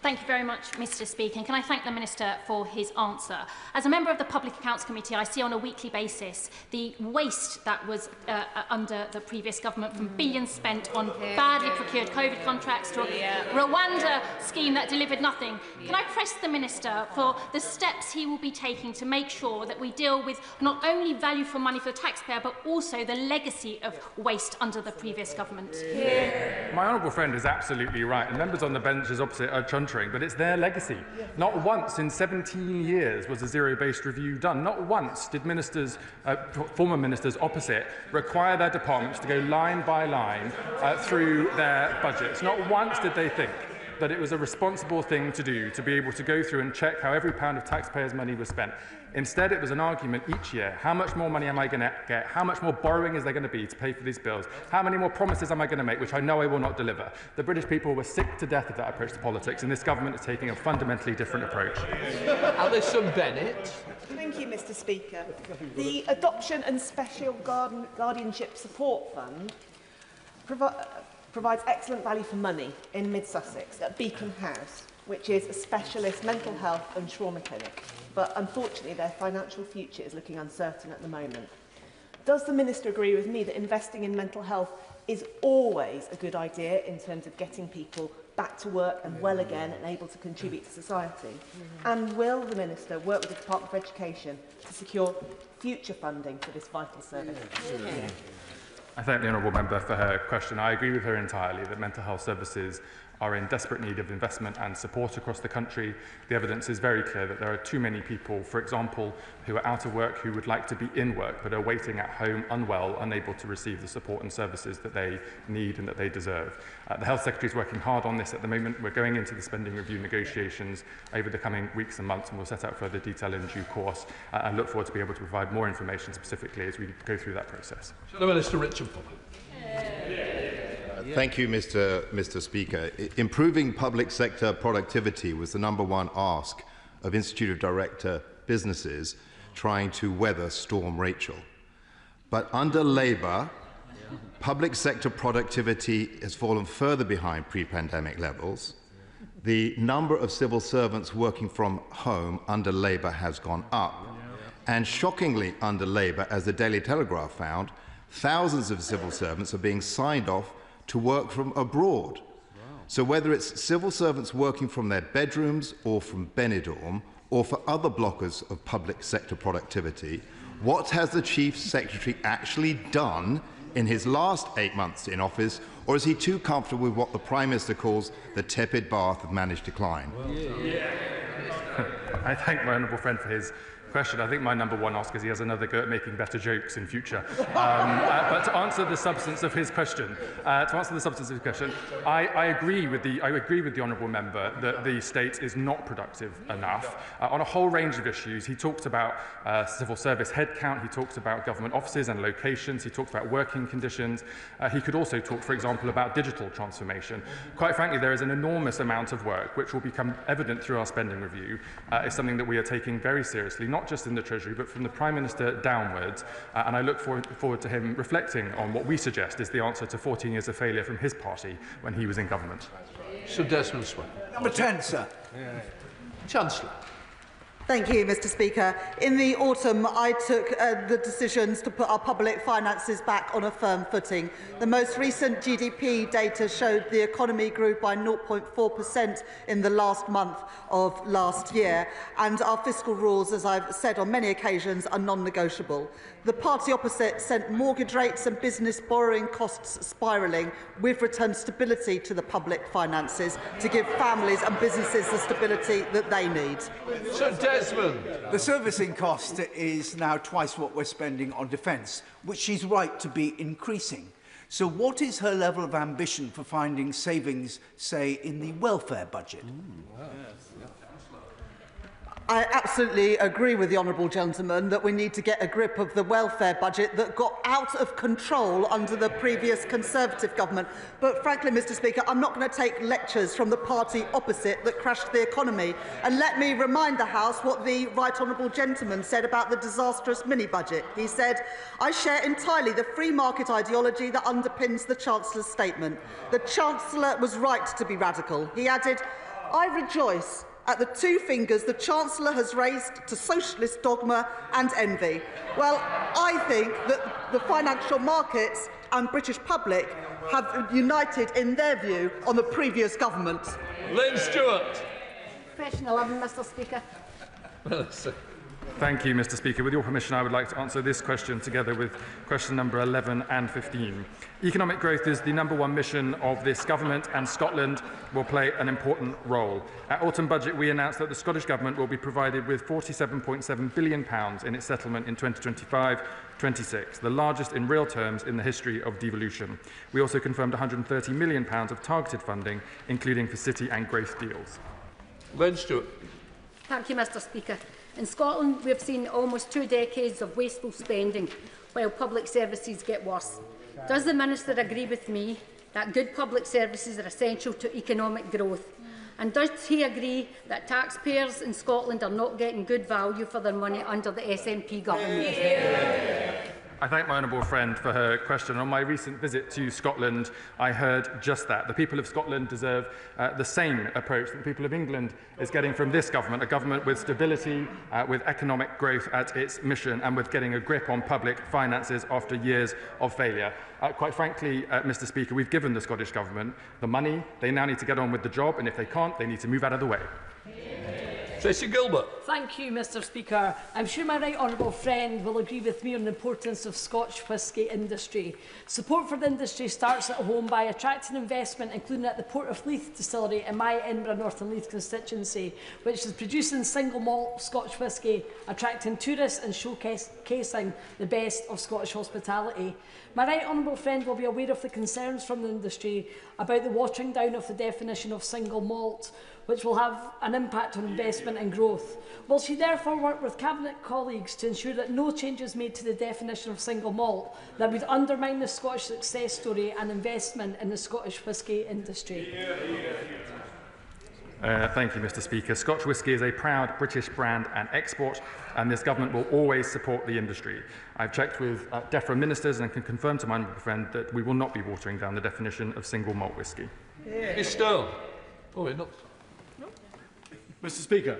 Thank you very much, Mr. Speaker. And can I thank the Minister for his answer? As a member of the Public Accounts Committee, I see on a weekly basis the waste that was under the previous government, from billions spent on badly procured COVID contracts to a Rwanda scheme that delivered nothing. Can I press the Minister for the steps he will be taking to make sure that we deal with not only value for money for the taxpayer, but also the legacy of waste under the previous government? My honourable friend is absolutely right, and members on the benches opposite are chuntering, but it's their legacy. Not once in 17 years was a zero-based review done. Not once did ministers, former ministers opposite require their departments to go line by line through their budgets. Not once did they think that it was a responsible thing to do to be able to go through and check how every pound of taxpayers' money was spent. Instead, it was an argument each year. How much more money am I going to get? How much more borrowing is there going to be to pay for these bills? How many more promises am I going to make, which I know I will not deliver? The British people were sick to death of that approach to politics, and this government is taking a fundamentally different approach. Alison Bennett. Thank you, Mr. Speaker. The Adoption and Special Guardianship Support Fund provides excellent value for money in Mid-Sussex at Beacon House, which is a specialist mental health and trauma clinic. But unfortunately, their financial future is looking uncertain at the moment. Does the Minister agree with me that investing in mental health is always a good idea in terms of getting people back to work and well again and able to contribute to society? And will the Minister work with the Department of Education to secure future funding for this vital service? I thank the honourable member for her question. I agree with her entirely that mental health services are in desperate need of investment and support across the country. The evidence is very clear that there are too many people, for example, who are out of work, who would like to be in work, but are waiting at home unwell, unable to receive the support and services that they need and that they deserve. The Health Secretary is working hard on this at the moment. We're going into the spending review negotiations over the coming weeks and months, and we'll set out further detail in due course, and look forward to be able to provide more information specifically as we go through that process. Shadow Minister Richard Fuller. Thank you, Mr. Speaker. Improving public sector productivity was the #1 ask of Institute of Director businesses trying to weather Storm Rachel. But under Labour, public sector productivity has fallen further behind pre-pandemic levels. The number of civil servants working from home under Labour has gone up. And shockingly, under Labour, as the Daily Telegraph found, thousands of civil servants are being signed off to work from abroad. So whether it's civil servants working from their bedrooms or from Benidorm, or for other blockers of public sector productivity, what has the Chief Secretary actually done in his last 8 months in office, or is he too comfortable with what the Prime Minister calls the tepid bath of managed decline? I thank my honourable friend for his question. I think my #1 ask is he has another go at making better jokes in future. But to answer the substance of his question, I agree with the honourable member that the state is not productive enough on a whole range of issues. He talked about civil service headcount. He talked about government offices and locations. He talked about working conditions. He could also talk, for example, about digital transformation. Quite frankly, there is an enormous amount of work which will become evident through our spending review. It's something that we are taking very seriously, not just in the Treasury, but from the Prime Minister downwards. And I look forward to him reflecting on what we suggest is the answer to 14 years of failure from his party when he was in government. Sir Desmond Swin. Number 10, sir. Chancellor. Thank you, Mr. Speaker. In the autumn, I took the decisions to put our public finances back on a firm footing. The most recent GDP data showed the economy grew by 0.4% in the last month of last year, and our fiscal rules, as I've said on many occasions, are non-negotiable. The party opposite sent mortgage rates and business borrowing costs spiralling. We've returned stability to the public finances to give families and businesses the stability that they need. Sir Desmond. The servicing cost is now twice what we're spending on defence, which she's right to be increasing. So what is her level of ambition for finding savings, say, in the welfare budget? I absolutely agree with the honourable gentleman that we need to get a grip of the welfare budget that got out of control under the previous Conservative government. But frankly, Mr. Speaker, I'm not going to take lectures from the party opposite that crashed the economy. And let me remind the House what the right honourable gentleman said about the disastrous mini-budget. He said, "I share entirely the free market ideology that underpins the Chancellor's statement. The Chancellor was right to be radical." He added, "I rejoice at the two fingers the Chancellor has raised to socialist dogma and envy." Well, I think that the financial markets and British public have united in their view on the previous government. Lynn Stewart. Question 11, Mr. Speaker. Thank you, Mr. Speaker. With your permission, I would like to answer this question together with question number 11 and 15. Economic growth is the #1 mission of this government, and Scotland will play an important role. At autumn budget, we announced that the Scottish Government will be provided with £47.7 billion in its settlement in 2025-26, the largest in real terms in the history of devolution. We also confirmed £130 million of targeted funding, including for city and growth deals. Lynn Stewart. Thank you, Mr. Speaker. In Scotland, we have seen almost 2 decades of wasteful spending, while public services get worse. Does the Minister agree with me that good public services are essential to economic growth? And does he agree that taxpayers in Scotland are not getting good value for their money under the SNP government? I thank my honourable friend for her question. On my recent visit to Scotland, I heard just that. The people of Scotland deserve the same approach that the people of England is getting from this government, a government with stability, with economic growth at its mission, and with getting a grip on public finances after years of failure. Quite frankly, Mr. Speaker, we've given the Scottish Government the money. They now need to get on with the job, and if they can't, they need to move out of the way. Tracy Gilbert. Thank you, Mr. Speaker. I'm sure my right honourable friend will agree with me on the importance of Scotch whisky industry. Support for the industry starts at home by attracting investment, including at the Port of Leith distillery in my Edinburgh North and Leith constituency, which is producing single malt Scotch whisky, attracting tourists and showcasing the best of Scottish hospitality. My right honourable friend will be aware of the concerns from the industry about the watering down of the definition of single malt, which will have an impact on investment and growth. Will she therefore work with Cabinet colleagues to ensure that no changes made to the definition of single malt that would undermine the Scottish success story and investment in the Scottish whisky industry? Thank you, Mr. Speaker. Scotch whisky is a proud British brand and export, and this government will always support the industry. I've checked with DEFRA ministers and can confirm to my honourable friend that we will not be watering down the definition of single malt whisky. Mr. Oh, no. Mr. Speaker,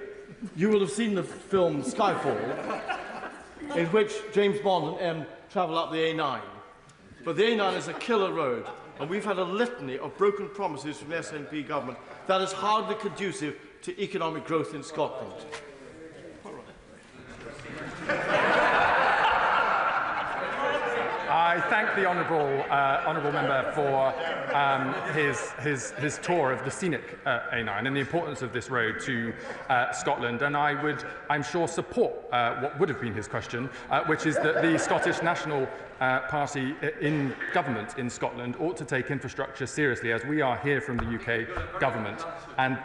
you will have seen the film Skyfall, in which James Bond and M travel up the A9. But the A9 is a killer road, and we've had a litany of broken promises from the SNP government that is hardly conducive to economic growth in Scotland. I thank the honourable member for his tour of the scenic A9 and the importance of this road to Scotland, and I would, I'm sure, support what would have been his question, which is that the Scottish National Party in government in Scotland ought to take infrastructure seriously, as we are here from the UK government. And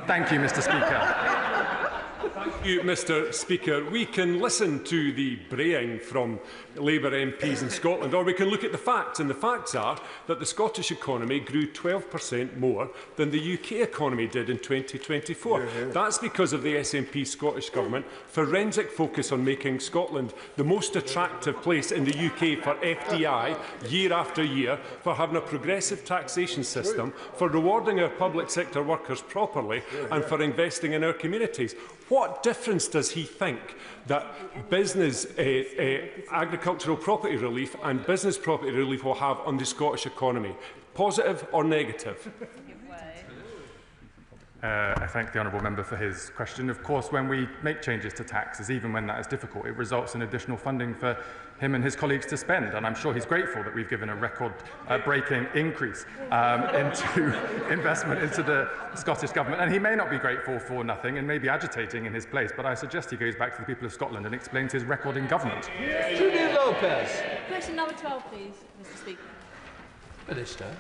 thank you, Mr. Speaker. Thank you, Mr. Speaker. We can listen to the braying from Labour MPs in Scotland, or we can look at the facts, and the facts are that the Scottish economy grew 12% more than the UK economy did in 2024. That's because of the SNP Scottish Government forensic focus on making Scotland the most attractive place in the UK for FDI year after year, for having a progressive taxation system, for rewarding our public sector workers properly, and for investing in our communities. What difference does he think that business agricultural property relief and business property relief will have on the Scottish economy? Positive or negative? I thank the honourable member for his question. Of course, when we make changes to taxes, even when that is difficult, it results in additional funding for him and his colleagues to spend. And I'm sure he's grateful that we've given a record-breaking increase into investment into the Scottish Government. And he may not be grateful for nothing and may be agitating in his place, but I suggest he goes back to the people of Scotland and explains his record in government. Julia Lopez. Question number 12, please, Mr. Speaker. Minister.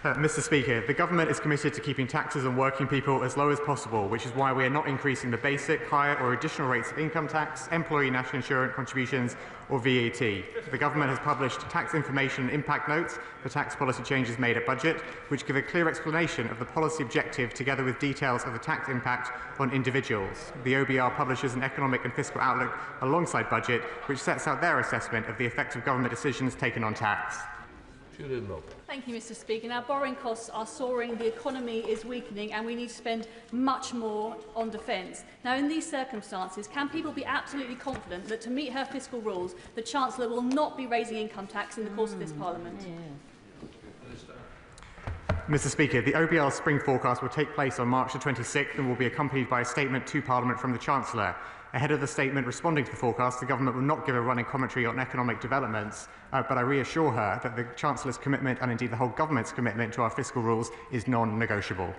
Mr. Speaker, the Government is committed to keeping taxes on working people as low as possible, which is why we are not increasing the basic, higher or additional rates of income tax, employee national insurance contributions or VAT. The Government has published tax information and impact notes for tax policy changes made at budget, which give a clear explanation of the policy objective together with details of the tax impact on individuals. The OBR publishes an economic and fiscal outlook alongside budget, which sets out their assessment of the effect of government decisions taken on tax. Thank you, Mr. Speaker. Now, borrowing costs are soaring, the economy is weakening, and we need to spend much more on defence. Now, in these circumstances, can people be absolutely confident that to meet her fiscal rules, the Chancellor will not be raising income tax in the course of this Parliament? Mr. Speaker, the OBR's spring forecast will take place on March the 26th and will be accompanied by a statement to Parliament from the Chancellor. Ahead of the statement responding to the forecast, the Government will not give a running commentary on economic developments, but I reassure her that the Chancellor's commitment, and indeed the whole Government's commitment to our fiscal rules, is non-negotiable.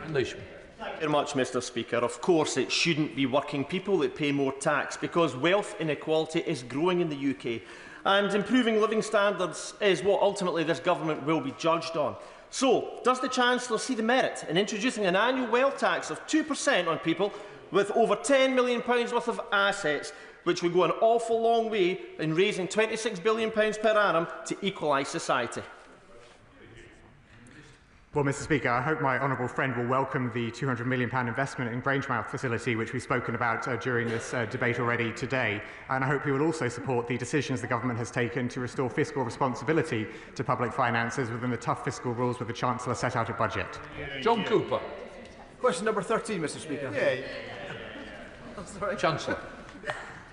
Thank you very much, Mr. Speaker. Of course, it shouldn't be working people that pay more tax, because wealth inequality is growing in the UK, and improving living standards is what ultimately this Government will be judged on. So, does the Chancellor see the merit in introducing an annual wealth tax of 2% on people with over £10 million worth of assets, which would go an awful long way in raising £26 billion per annum to equalise society? Well, Mr. Speaker, I hope my honourable friend will welcome the £200 million investment in Grangemouth facility, which we've spoken about during this debate already today. And I hope he will also support the decisions the Government has taken to restore fiscal responsibility to public finances within the tough fiscal rules with the Chancellor set out at budget. John Cooper. Question number 13, Mr. Speaker. Chancellor.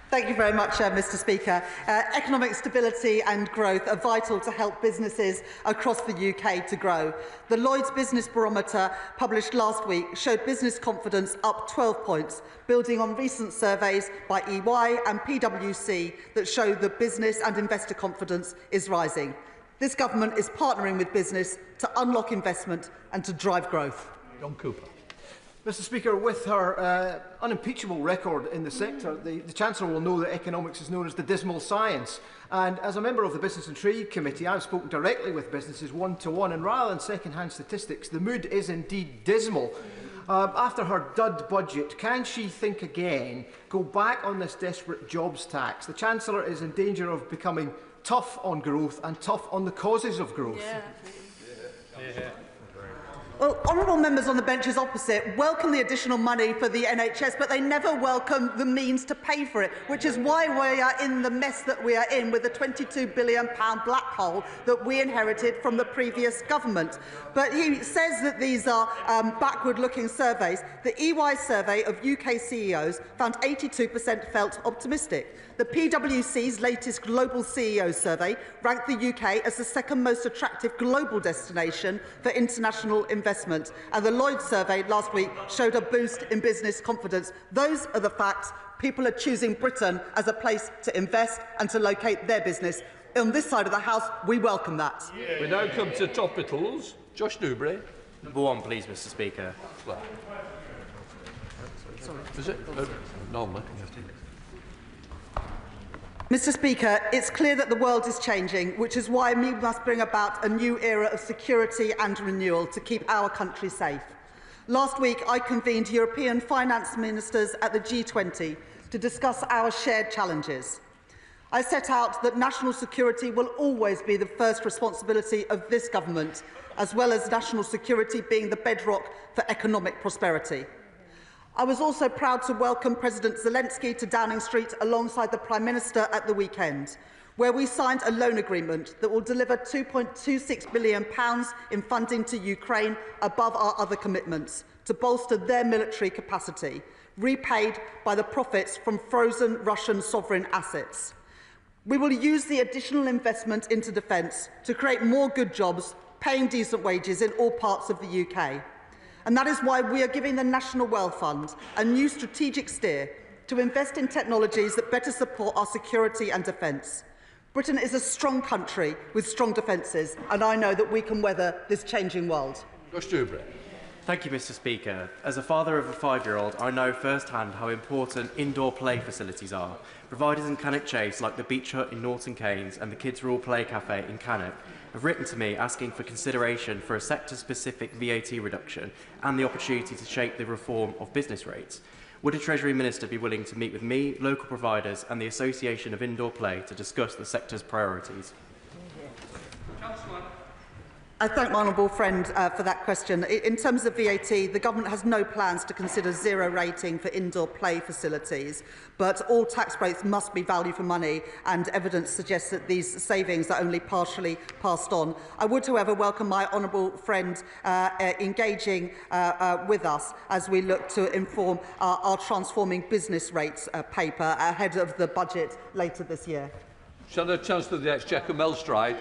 Thank you very much, Mr. Speaker. Economic stability and growth are vital to help businesses across the UK to grow. The Lloyds Business Barometer, published last week, showed business confidence up 12 points, building on recent surveys by EY and PwC that show that business and investor confidence is rising. This Government is partnering with business to unlock investment and to drive growth. John Cooper. Mr. Speaker, with her unimpeachable record in the sector, the Chancellor will know that economics is known as the dismal science. And as a member of the Business and Trade Committee, I've spoken directly with businesses one-to-one, and rather than second-hand statistics, the mood is indeed dismal. After her dud budget, can she think again, go back on this desperate jobs tax? The Chancellor is in danger of becoming tough on growth and tough on the causes of growth. Well, honourable members on the benches opposite welcome the additional money for the NHS, but they never welcome the means to pay for it, which is why we are in the mess that we are in with the £22 billion black hole that we inherited from the previous government. But he says that these are backward-looking surveys. The EY survey of UK CEOs found 82% felt optimistic. The PwC's latest Global CEO survey ranked the UK as the second most attractive global destination for international investment. And the Lloyds survey last week showed a boost in business confidence. Those are the facts. People are choosing Britain as a place to invest and to locate their business. On this side of the House, we welcome that. We now come to topicals. Josh Newbury. Number 1, please, Mr. Speaker. Is it? Normally. Mr. Speaker, it's clear that the world is changing, which is why we must bring about a new era of security and renewal to keep our country safe. Last week, I convened European finance ministers at the G20 to discuss our shared challenges. I set out that national security will always be the first responsibility of this government, as well as national security being the bedrock for economic prosperity. I was also proud to welcome President Zelensky to Downing Street alongside the Prime Minister at the weekend, where we signed a loan agreement that will deliver £2.26 billion in funding to Ukraine above our other commitments to bolster their military capacity, repaid by the profits from frozen Russian sovereign assets. We will use the additional investment into defence to create more good jobs, paying decent wages in all parts of the UK. And that is why we are giving the National Wealth Fund a new strategic steer to invest in technologies that better support our security and defence. Britain is a strong country with strong defences, and I know that we can weather this changing world. Thank you, Mr. Speaker. As a father of a 5-year-old, I know firsthand how important indoor play facilities are. Providers in Cannock Chase, like the Beach Hut in Norton Keynes and the Kids Rule Play Cafe in Cannock, have written to me asking for consideration for a sector-specific VAT reduction and the opportunity to shape the reform of business rates. Would a Treasury Minister be willing to meet with me, local providers and the Association of Indoor Play to discuss the sector's priorities? I thank my honourable friend for that question. In terms of VAT, the government has no plans to consider zero rating for indoor play facilities, but all tax breaks must be value for money, and evidence suggests that these savings are only partially passed on. I would, however, welcome my honourable friend engaging with us as we look to inform our Transforming Business Rates paper ahead of the budget later this year. Shadow Chancellor of the Exchequer, Mel Stride.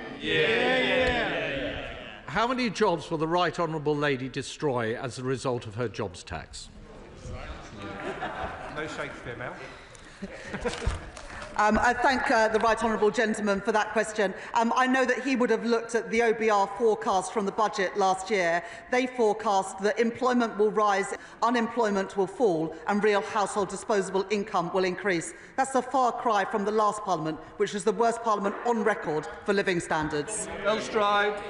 How many jobs will the Right Honourable Lady destroy as a result of her jobs tax? No Shakespeare, Mel. I thank the Right Honourable Gentleman for that question. I know that he would have looked at the OBR forecast from the budget last year. They forecast that employment will rise, unemployment will fall and real household disposable income will increase. That's a far cry from the last Parliament, which was the worst Parliament on record for living standards. Mel Stride.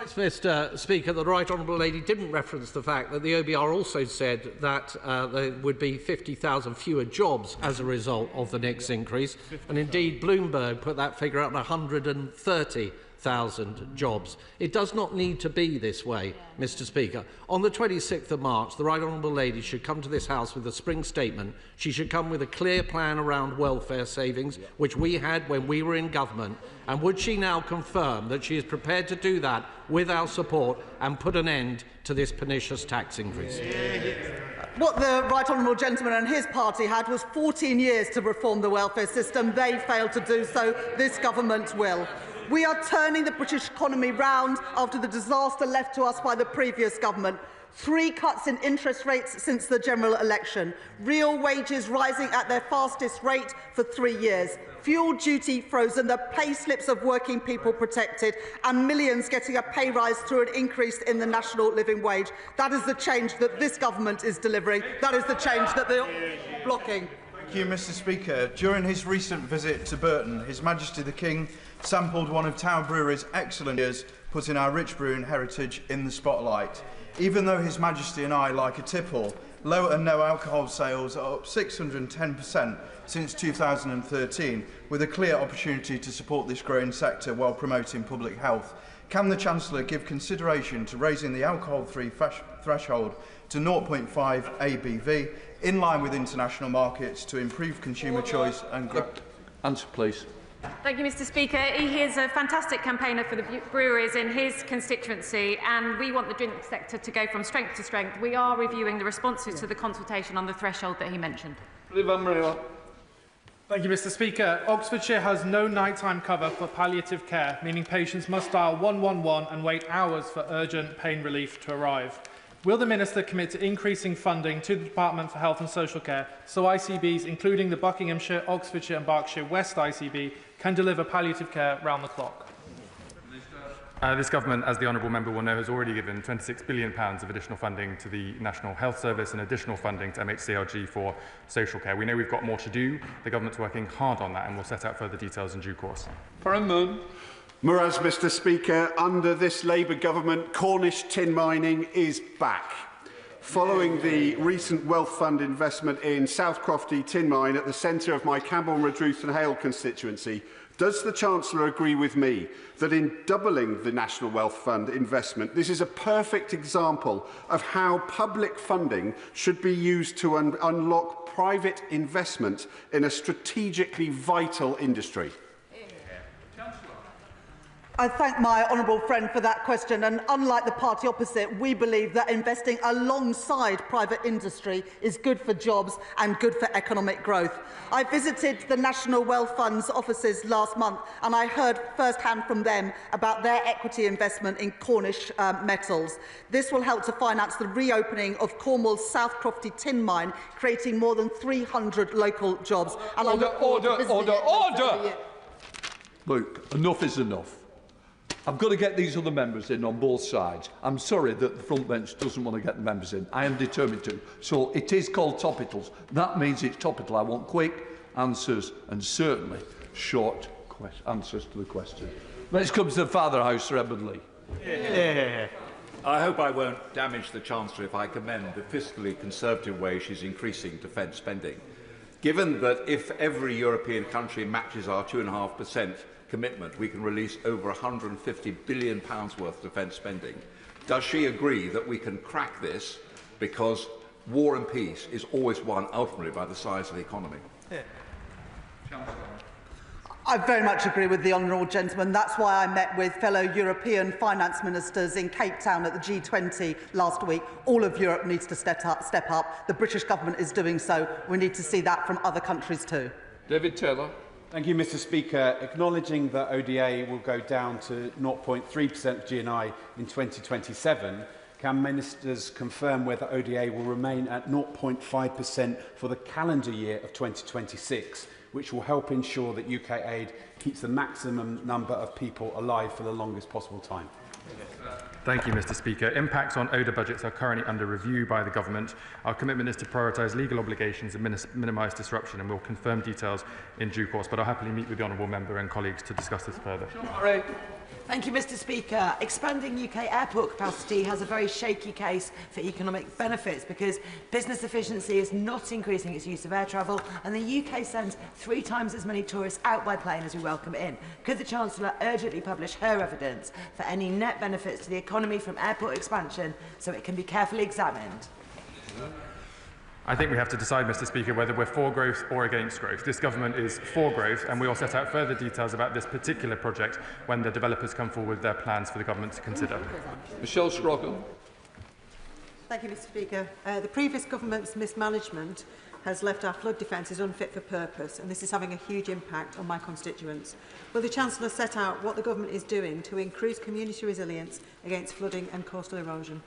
Mr. Speaker, the Right Honourable Lady didn't reference the fact that the OBR also said that there would be 50,000 fewer jobs as a result of the next increase, and indeed Bloomberg put that figure at 130,000 jobs. It does not need to be this way, Mr. Speaker. On the 26th of March, the Right Honourable Lady should come to this House with a spring statement. She should come with a clear plan around welfare savings, which we had when we were in government. And would she now confirm that she is prepared to do that with our support and put an end to this pernicious tax increase? What the Right Honourable Gentleman and his party had was 14 years to reform the welfare system. They failed to do so. This government will. We are turning the British economy round after the disaster left to us by the previous government. 3 cuts in interest rates since the general election. Real wages rising at their fastest rate for 3 years. Fuel duty frozen, the pay slips of working people protected, and millions getting a pay rise through an increase in the national living wage. That is the change that this government is delivering. That is the change that they're blocking. Thank you, Mr. Speaker. During his recent visit to Burton, His Majesty the King sampled one of Tower Brewery's excellent beers, putting our rich brewing heritage in the spotlight. even though His Majesty and I like a tipple, low and no alcohol sales are up 610% since 2013, with a clear opportunity to support this growing sector while promoting public health. Can the Chancellor give consideration to raising the alcohol-free threshold to 0.5 ABV, in line with international markets, to improve consumer choice and growth? Answer, please. Thank you, Mr. Speaker. He is a fantastic campaigner for the breweries in his constituency, and we want the drink sector to go from strength to strength. We are reviewing the responses to the consultation on the threshold that he mentioned. Thank you, Mr. Speaker. Oxfordshire has no nighttime cover for palliative care, meaning patients must dial 111 and wait hours for urgent pain relief to arrive. Will the Minister commit to increasing funding to the Department for Health and Social Care so ICBs, including the Buckinghamshire, Oxfordshire and Berkshire West ICB, can deliver palliative care round the clock? This government, as the honourable member will know, has already given £26 billion of additional funding to the National Health Service and additional funding to MHCLG for social care. We know we've got more to do. The government's working hard on that, and we'll set out further details in due course. Whereas, Mr. Speaker, under this Labour government, Cornish tin mining is back. Following the recent Wealth Fund investment in South Crofty Tin Mine at the centre of my Campbell, Redruth and Hale constituency, does the Chancellor agree with me that in doubling the National Wealth Fund investment, this is a perfect example of how public funding should be used to unlock private investment in a strategically vital industry? I thank my honourable friend for that question, and unlike the party opposite, we believe that investing alongside private industry is good for jobs and good for economic growth. I visited the National Wealth Fund's offices last month, and I heard first-hand from them about their equity investment in Cornish metals. This will help to finance the reopening of Cornwall's South Crofty tin mine, creating more than 300 local jobs. And Order! Look, enough is enough. I've got to get these other members in on both sides. I'm sorry that the front bench doesn't want to get the members in. I am determined to. So it is called topicals. That means it's topical. I want quick answers and certainly short answers to the question. Let's come to the Father House, Sir Edmund Lee. Yeah. I hope I won't damage the Chancellor if I commend the fiscally conservative way she's increasing defence spending. Given that if every European country matches our 2.5% commitment, we can release over £150 billion worth of defence spending. Does she agree that we can crack this, because war and peace is always won ultimately by the size of the economy? I very much agree with the honourable gentleman. That's why I met with fellow European finance ministers in Cape Town at the G20 last week. All of Europe needs to step up. The British government is doing so. We need to see that from other countries too. David Taylor. Thank you, Mr. Speaker. Acknowledging that ODA will go down to 0.3% of GNI in 2027, can ministers confirm whether ODA will remain at 0.5% for the calendar year of 2026, which will help ensure that UK aid keeps the maximum number of people alive for the longest possible time? Thank you, Mr. Speaker. Impacts on ODA budgets are currently under review by the government. Our commitment is to prioritise legal obligations and minimise disruption, and we'll confirm details in due course. But I'll happily meet with the honourable member and colleagues to discuss this further. Thank you, Mr. Speaker. Expanding UK airport capacity has a very shaky case for economic benefits because business efficiency is not increasing its use of air travel, and the UK sends 3 times as many tourists out by plane as we welcome in. Could the Chancellor urgently publish her evidence for any net benefits to the economy from airport expansion so it can be carefully examined? I think we have to decide, Mr. Speaker, whether we're for growth or against growth. This government is for growth, and we will set out further details about this particular project when the developers come forward with their plans for the government to consider. Michelle Scroggle. Thank you, Mr. Speaker. The previous government's mismanagement has left our flood defences unfit for purpose, and this is having a huge impact on my constituents. Will the Chancellor set out what the government is doing to increase community resilience against flooding and coastal erosion?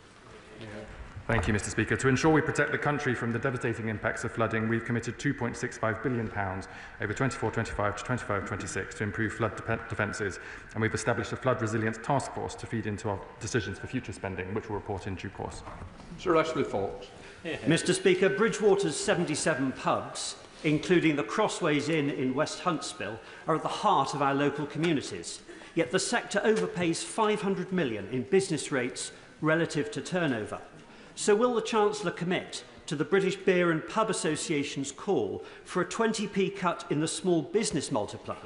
Thank you, Mr. Speaker. To ensure we protect the country from the devastating impacts of flooding, we've committed £2.65 billion over 24-25 to 25-26 to improve flood defences, and we've established a flood resilience task force to feed into our decisions for future spending, which will report in due course. Sir Ashley Fox. Mr. Speaker, Bridgewater's 77 pubs, including the Crossways Inn in West Huntsville, are at the heart of our local communities. Yet the sector overpays £500 million in business rates relative to turnover. So will the Chancellor commit to the British Beer and Pub Association's call for a 20p cut in the small business multiplier,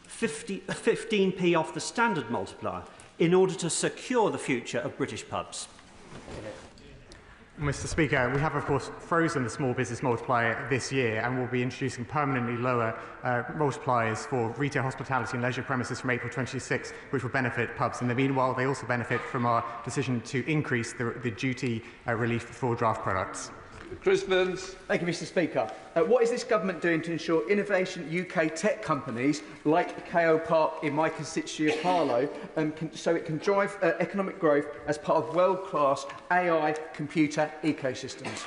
15p off the standard multiplier, in order to secure the future of British pubs? Mr. Speaker, we have, of course, frozen the small business multiplier this year and will be introducing permanently lower multipliers for retail, hospitality and leisure premises from April 26, which will benefit pubs. In the meanwhile, they also benefit from our decision to increase the duty relief for draft products. Chris Burns. Thank you, Mr. Speaker. What is this government doing to ensure innovation UK tech companies like KO Park in my constituency of Harlow so it can drive economic growth as part of world-class AI computer ecosystems?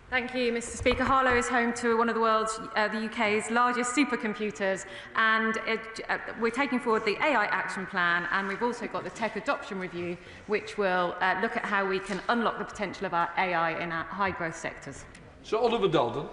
Thank you, Mr. Speaker. Harlow is home to one of the world's, the UK's largest supercomputers, and we're taking forward the AI Action Plan, and we've also got the Tech Adoption Review, which will look at how we can unlock the potential of our AI in our high-growth sectors. Sir Oliver Dalden.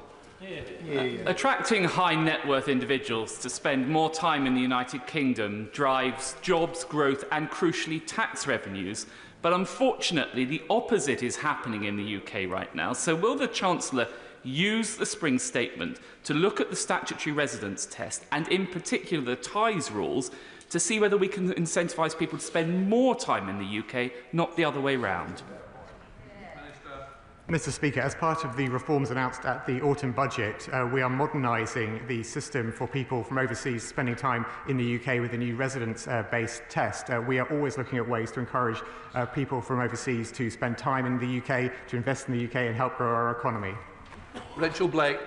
Attracting high net worth individuals to spend more time in the United Kingdom drives jobs, growth and, crucially, tax revenues. But unfortunately, the opposite is happening in the UK right now. So will the Chancellor use the spring statement to look at the statutory residence test and in particular the ties rules to see whether we can incentivise people to spend more time in the UK, not the other way round? Mr. Speaker, as part of the reforms announced at the autumn budget, we are modernising the system for people from overseas spending time in the UK with a new residence-based test. We are always looking at ways to encourage people from overseas to spend time in the UK, to invest in the UK and help grow our economy. Rachel Blake.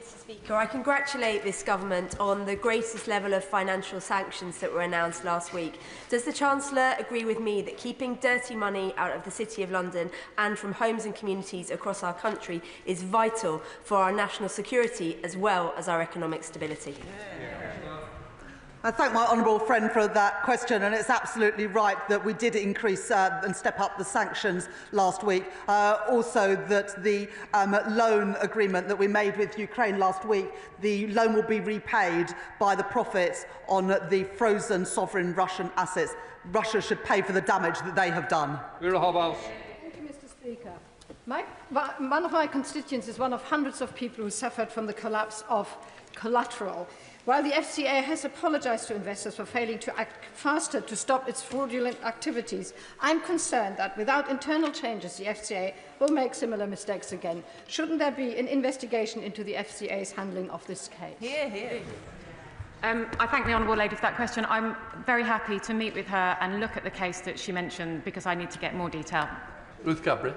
Speaker, I congratulate this government on the greatest level of financial sanctions that were announced last week. Does the Chancellor agree with me that keeping dirty money out of the City of London and from homes and communities across our country is vital for our national security as well as our economic stability? I thank my honourable friend for that question, and it's absolutely right that we did increase and step up the sanctions last week. Also that the loan agreement that we made with Ukraine last week, the loan will be repaid by the profits on the frozen sovereign Russian assets. Russia should pay for the damage that they have done. Thank you, Mr. Speaker. One of my constituents is one of hundreds of people who suffered from the collapse of collateral. While the FCA has apologised to investors for failing to act faster to stop its fraudulent activities, I'm concerned that without internal changes, the FCA will make similar mistakes again. Shouldn't there be an investigation into the FCA's handling of this case? Hear, hear. I thank the honourable lady for that question. I'm very happy to meet with her and look at the case that she mentioned because I need to get more detail. Ruth Cadbury.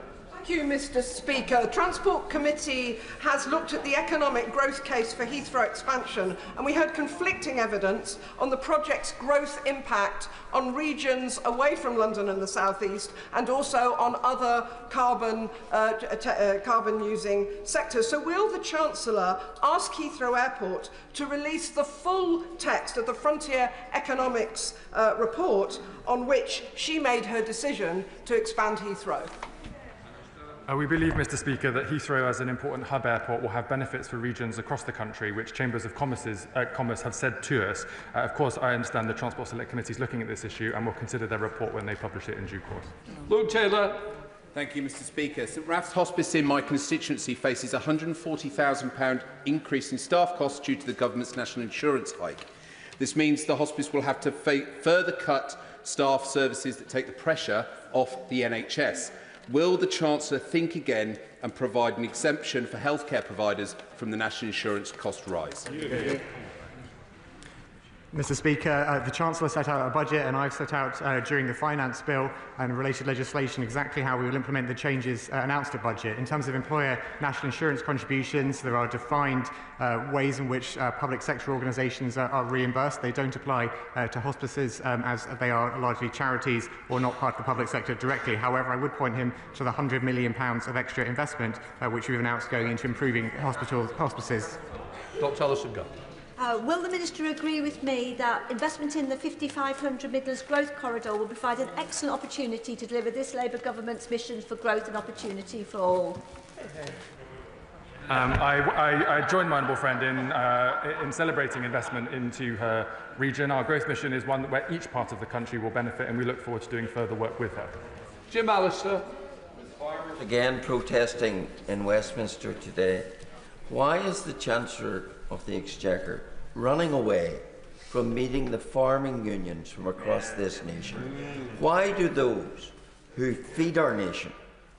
Thank you, Mr. Speaker. The Transport Committee has looked at the economic growth case for Heathrow expansion, and we heard conflicting evidence on the project's growth impact on regions away from London and the South East, and also on other carbon-using sectors. So will the Chancellor ask Heathrow Airport to release the full text of the Frontier Economics report on which she made her decision to expand Heathrow? We believe, Mr. Speaker, that Heathrow as an important hub airport will have benefits for regions across the country, which Chambers of Commerce have said to us. Of course, I understand the Transport Select Committee is looking at this issue and will consider their report when they publish it in due course. Luke Taylor. Thank you, Mr. Speaker. St Ralph's Hospice in my constituency faces a £140,000 increase in staff costs due to the government's national insurance hike. This means the hospice will have to further cut staff services that take the pressure off the NHS. Will the Chancellor think again and provide an exemption for healthcare providers from the national insurance cost rise? Mr. Speaker, the Chancellor set out a budget and I've set out during the finance bill and related legislation exactly how we will implement the changes announced at budget. In terms of employer national insurance contributions, there are defined ways in which public sector organisations are reimbursed. They don't apply to hospices as they are largely charities or not part of the public sector directly. However, I would point him to the £100 million of extra investment which we've announced going into improving hospices. Dr. Allison-Gunn. Will the Minister agree with me that investment in the 5500 Midlands Growth Corridor will provide an excellent opportunity to deliver this Labour government's mission for growth and opportunity for all? I joined my honourable friend in celebrating investment into her region. Our growth mission is one where each part of the country will benefit, and we look forward to doing further work with her. Jim Allister. Again protesting in Westminster today. Why is the Chancellor of the Exchequer running away from meeting the farming unions from across this nation? Why do those who feed our nation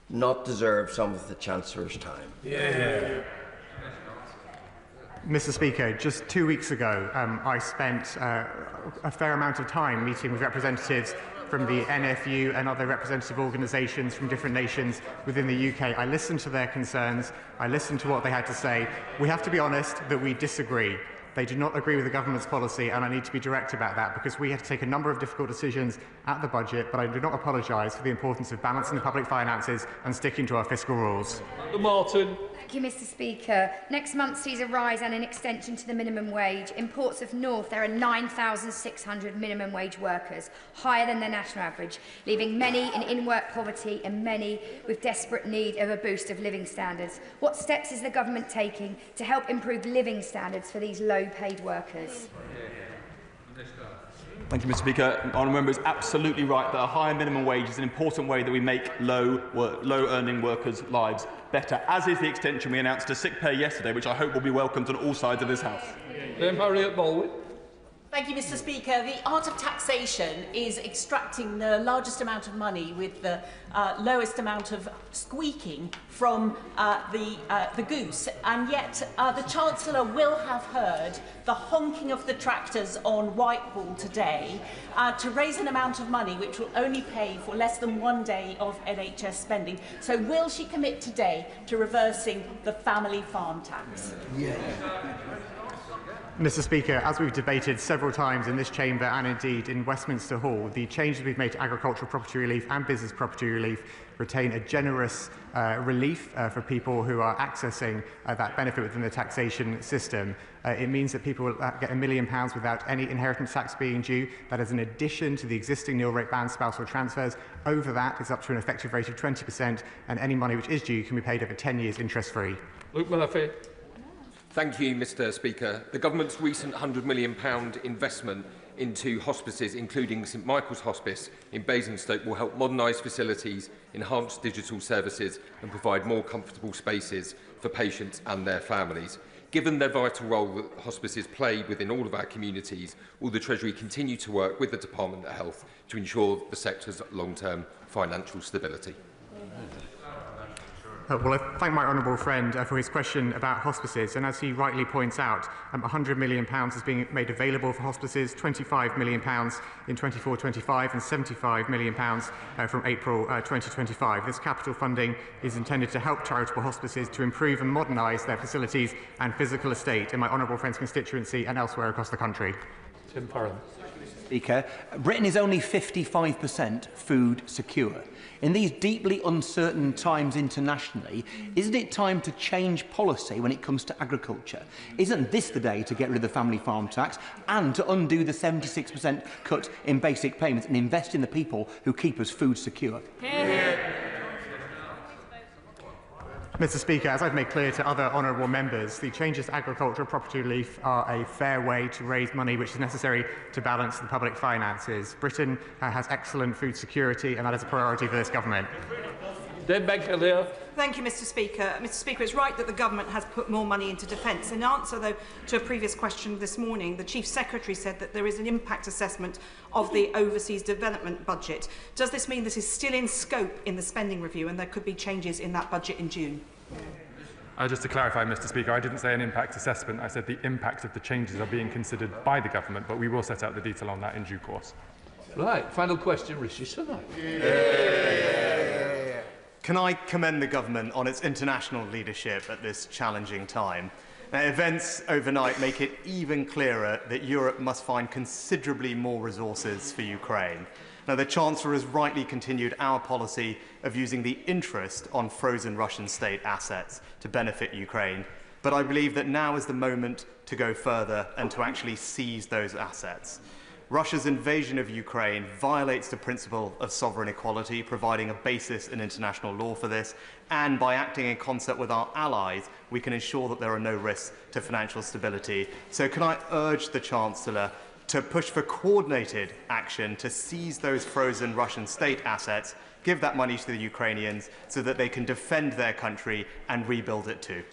not deserve some of the Chancellor's time? Mr. Speaker, just 2 weeks ago, I spent a fair amount of time meeting with representatives from the NFU and other representative organisations from different nations within the UK. I listened to their concerns. I listened to what they had to say. We have to be honest that we disagree. They do not agree with the government's policy, and I need to be direct about that because we had to take a number of difficult decisions at the budget, but I do not apologise for the importance of balancing the public finances and sticking to our fiscal rules. Martin. Thank you, Mr. Speaker. Next month sees a rise and an extension to the minimum wage. In Ports of North, there are 9,600 minimum wage workers, higher than the national average, leaving many in in-work poverty and many with desperate need of a boost of living standards. What steps is the government taking to help improve living standards for these low-paid workers? Thank you, Mr. Speaker. Honourable Member is absolutely right that a higher minimum wage is an important way that we make low-earning workers' lives better, as is the extension we announced to sick pay yesterday, which I hope will be welcomed on all sides of this House. Harriet Baldwin. Thank you, Mr. Speaker. The art of taxation is extracting the largest amount of money with the lowest amount of squeaking from the goose, and yet the Chancellor will have heard the honking of the tractors on Whitehall today to raise an amount of money which will only pay for less than 1 day of NHS spending. So will she commit today to reversing the family farm tax? Mr. Speaker, as we've debated several times in this chamber and indeed in Westminster Hall, the changes we've made to agricultural property relief and business property relief retain a generous relief for people who are accessing that benefit within the taxation system. It means that people will get £1 million without any inheritance tax being due. That is in addition to the existing nil rate banned spousal transfers. Over that, it's up to an effective rate of 20%, and any money which is due can be paid over 10 years interest-free. Luke Murphy. Thank you, Mr. Speaker. The government's recent £100 million investment into hospices, including St Michael's Hospice in Basingstoke, will help modernise facilities, enhance digital services and provide more comfortable spaces for patients and their families. Given their vital role that hospices play within all of our communities, will the Treasury continue to work with the Department of Health to ensure the sector's long-term financial stability? Well, I thank my honourable friend for his question about hospices, and as he rightly points out, £100 million is being made available for hospices, £25 million in 24-25 and £75 million from April 2025. This capital funding is intended to help charitable hospices to improve and modernise their facilities and physical estate in my honourable friend's constituency and elsewhere across the country. Tim Farron. Speaker, Britain is only 55% food secure. In these deeply uncertain times internationally, isn't it time to change policy when it comes to agriculture? Isn't this the day to get rid of the family farm tax and to undo the 76% cut in basic payments and invest in the people who keep us food secure? Mr. Speaker, as I've made clear to other honourable members, the changes to agricultural property relief are a fair way to raise money which is necessary to balance the public finances. Britain has excellent food security, and that is a priority for this government. Thank you, Mr. Speaker. Mr. Speaker, it's right that the government has put more money into defence. In answer, though, to a previous question this morning, the Chief Secretary said that there is an impact assessment of the overseas development budget. Does this mean this is still in scope in the spending review and there could be changes in that budget in June? Just to clarify, Mr. Speaker, I didn't say an impact assessment. I said the impact of the changes are being considered by the government, but we will set out the detail on that in due course. Right, final question, Rishi Sunak. Can I commend the government on its international leadership at this challenging time? Now, events overnight make it even clearer that Europe must find considerably more resources for Ukraine. Now, the Chancellor has rightly continued our policy of using the interest on frozen Russian state assets to benefit Ukraine. But I believe that now is the moment to go further and to actually seize those assets. Russia's invasion of Ukraine violates the principle of sovereign equality, providing a basis in international law for this, and by acting in concert with our allies, we can ensure that there are no risks to financial stability. So can I urge the Chancellor to push for coordinated action to seize those frozen Russian state assets, give that money to the Ukrainians so that they can defend their country and rebuild it too?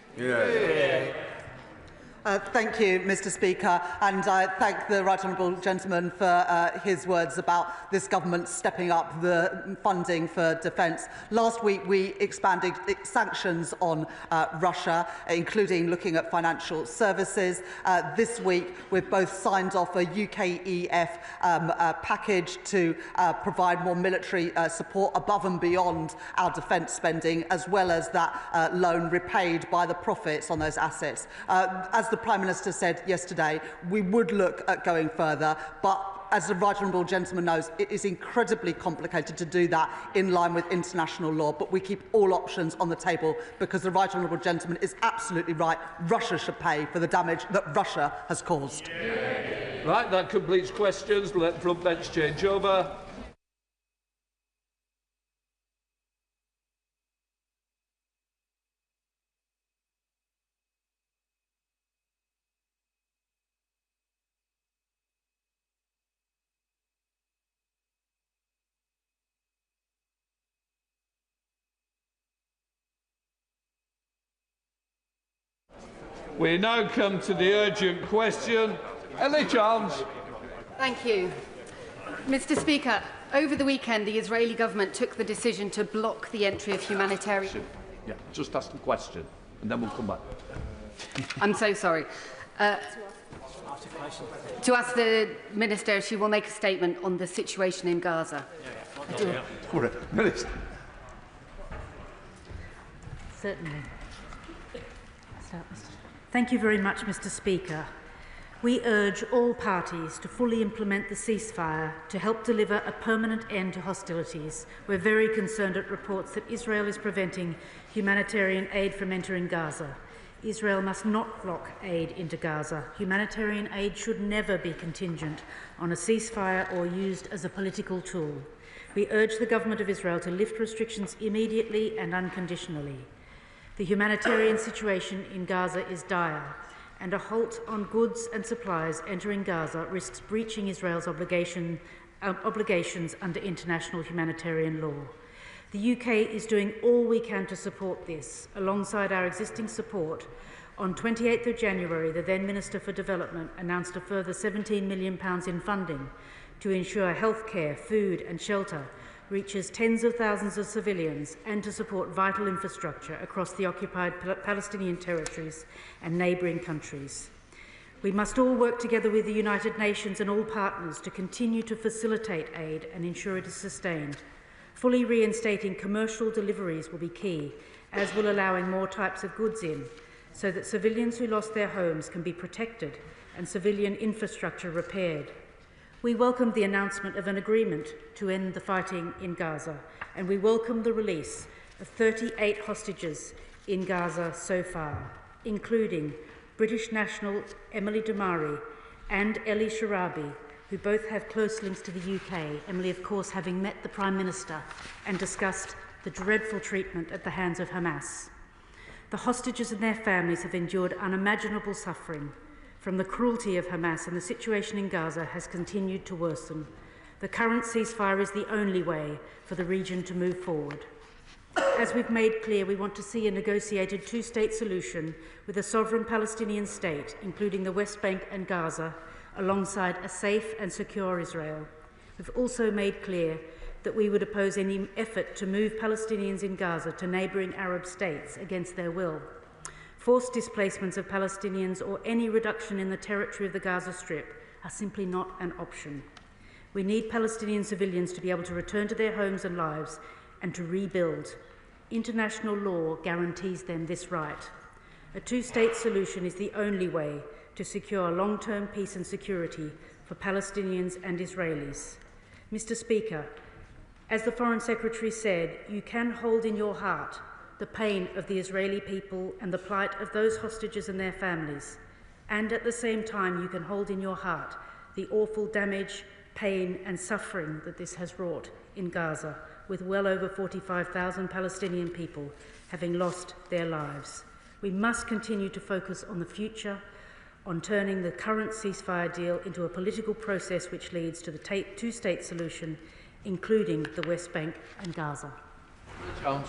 Thank you, Mr. Speaker, and I thank the right honourable gentleman for his words about this government stepping up the funding for defence. Last week we expanded sanctions on Russia, including looking at financial services. This week we've both signed off a UKEF package to provide more military support above and beyond our defence spending, as well as that loan repaid by the profits on those assets. As the Prime Minister said yesterday, we would look at going further, but as the right honourable gentleman knows, it is incredibly complicated to do that in line with international law, but we keep all options on the table because the right honourable gentleman is absolutely right. Russia should pay for the damage that Russia has caused. Right, that completes questions. Let front bench change over. We now come to the urgent question. Ellie Chance. Thank you. Mr. Speaker, over the weekend, the Israeli government took the decision to block the entry of humanitarian... Yeah, just ask the question, and then we'll come back. I'm so sorry. To ask the Minister if she will make a statement on the situation in Gaza. Minister. Certainly. Thank you very much, Mr. Speaker. We urge all parties to fully implement the ceasefire to help deliver a permanent end to hostilities. We're very concerned at reports that Israel is preventing humanitarian aid from entering Gaza. Israel must not block aid into Gaza. Humanitarian aid should never be contingent on a ceasefire or used as a political tool. We urge the government of Israel to lift restrictions immediately and unconditionally. The humanitarian situation in Gaza is dire, and a halt on goods and supplies entering Gaza risks breaching Israel's obligations under international humanitarian law. The UK is doing all we can to support this. Alongside our existing support, on 28th of January, the then Minister for Development announced a further £17 million in funding to ensure healthcare, food and shelter reaches tens of thousands of civilians and to support vital infrastructure across the occupied Palestinian territories and neighbouring countries. We must all work together with the United Nations and all partners to continue to facilitate aid and ensure it is sustained. Fully reinstating commercial deliveries will be key, as will allowing more types of goods in, so that civilians who lost their homes can be protected and civilian infrastructure repaired. We welcome the announcement of an agreement to end the fighting in Gaza, and we welcome the release of 38 hostages in Gaza so far, including British national Emily Damari and Eli Sharabi, who both have close links to the UK, Emily, of course, having met the Prime Minister and discussed the dreadful treatment at the hands of Hamas. The hostages and their families have endured unimaginable suffering from the cruelty of Hamas, and the situation in Gaza has continued to worsen. The current ceasefire is the only way for the region to move forward. As we've made clear, we want to see a negotiated two-state solution with a sovereign Palestinian state, including the West Bank and Gaza, alongside a safe and secure Israel. We've also made clear that we would oppose any effort to move Palestinians in Gaza to neighbouring Arab states against their will. Forced displacements of Palestinians or any reduction in the territory of the Gaza Strip are simply not an option. We need Palestinian civilians to be able to return to their homes and lives and to rebuild. International law guarantees them this right. A two-state solution is the only way to secure long-term peace and security for Palestinians and Israelis. Mr. Speaker, as the Foreign Secretary said, you can hold in your heart the pain of the Israeli people and the plight of those hostages and their families, and at the same time you can hold in your heart the awful damage, pain and suffering that this has wrought in Gaza, with well over 45,000 Palestinian people having lost their lives. We must continue to focus on the future, on turning the current ceasefire deal into a political process which leads to the two-state solution, including the West Bank and Gaza. Jones.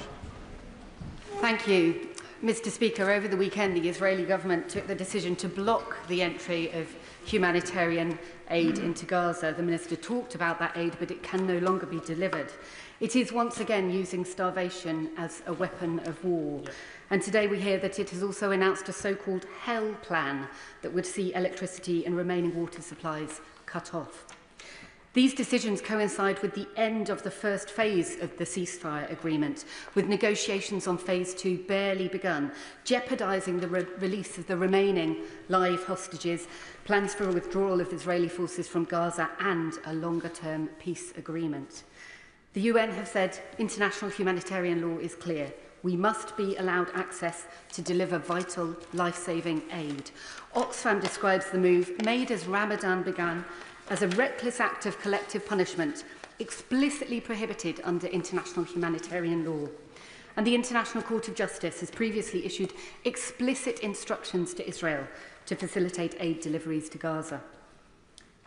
Thank you. Mr. Speaker, over the weekend, the Israeli government took the decision to block the entry of humanitarian aid into Gaza. The minister talked about that aid, but it can no longer be delivered. It is once again using starvation as a weapon of war. And today we hear that it has also announced a so-called hell plan that would see electricity and remaining water supplies cut off. These decisions coincide with the end of the first phase of the ceasefire agreement, with negotiations on phase 2 barely begun, jeopardising the release of the remaining live hostages, plans for a withdrawal of Israeli forces from Gaza and a longer-term peace agreement. The UN have said international humanitarian law is clear. We must be allowed access to deliver vital, life-saving aid. Oxfam describes the move, made as Ramadan began, as a reckless act of collective punishment, explicitly prohibited under international humanitarian law. And the International Court of Justice has previously issued explicit instructions to Israel to facilitate aid deliveries to Gaza.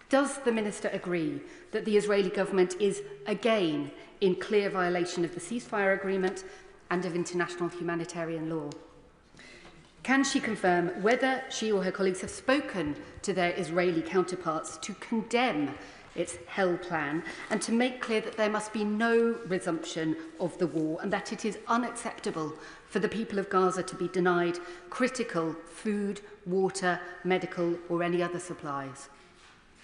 Does the Minister agree that the Israeli government is again in clear violation of the ceasefire agreement and of international humanitarian law? Can she confirm whether she or her colleagues have spoken to their Israeli counterparts to condemn its hell plan and to make clear that there must be no resumption of the war and that it is unacceptable for the people of Gaza to be denied critical food, water, medical or any other supplies?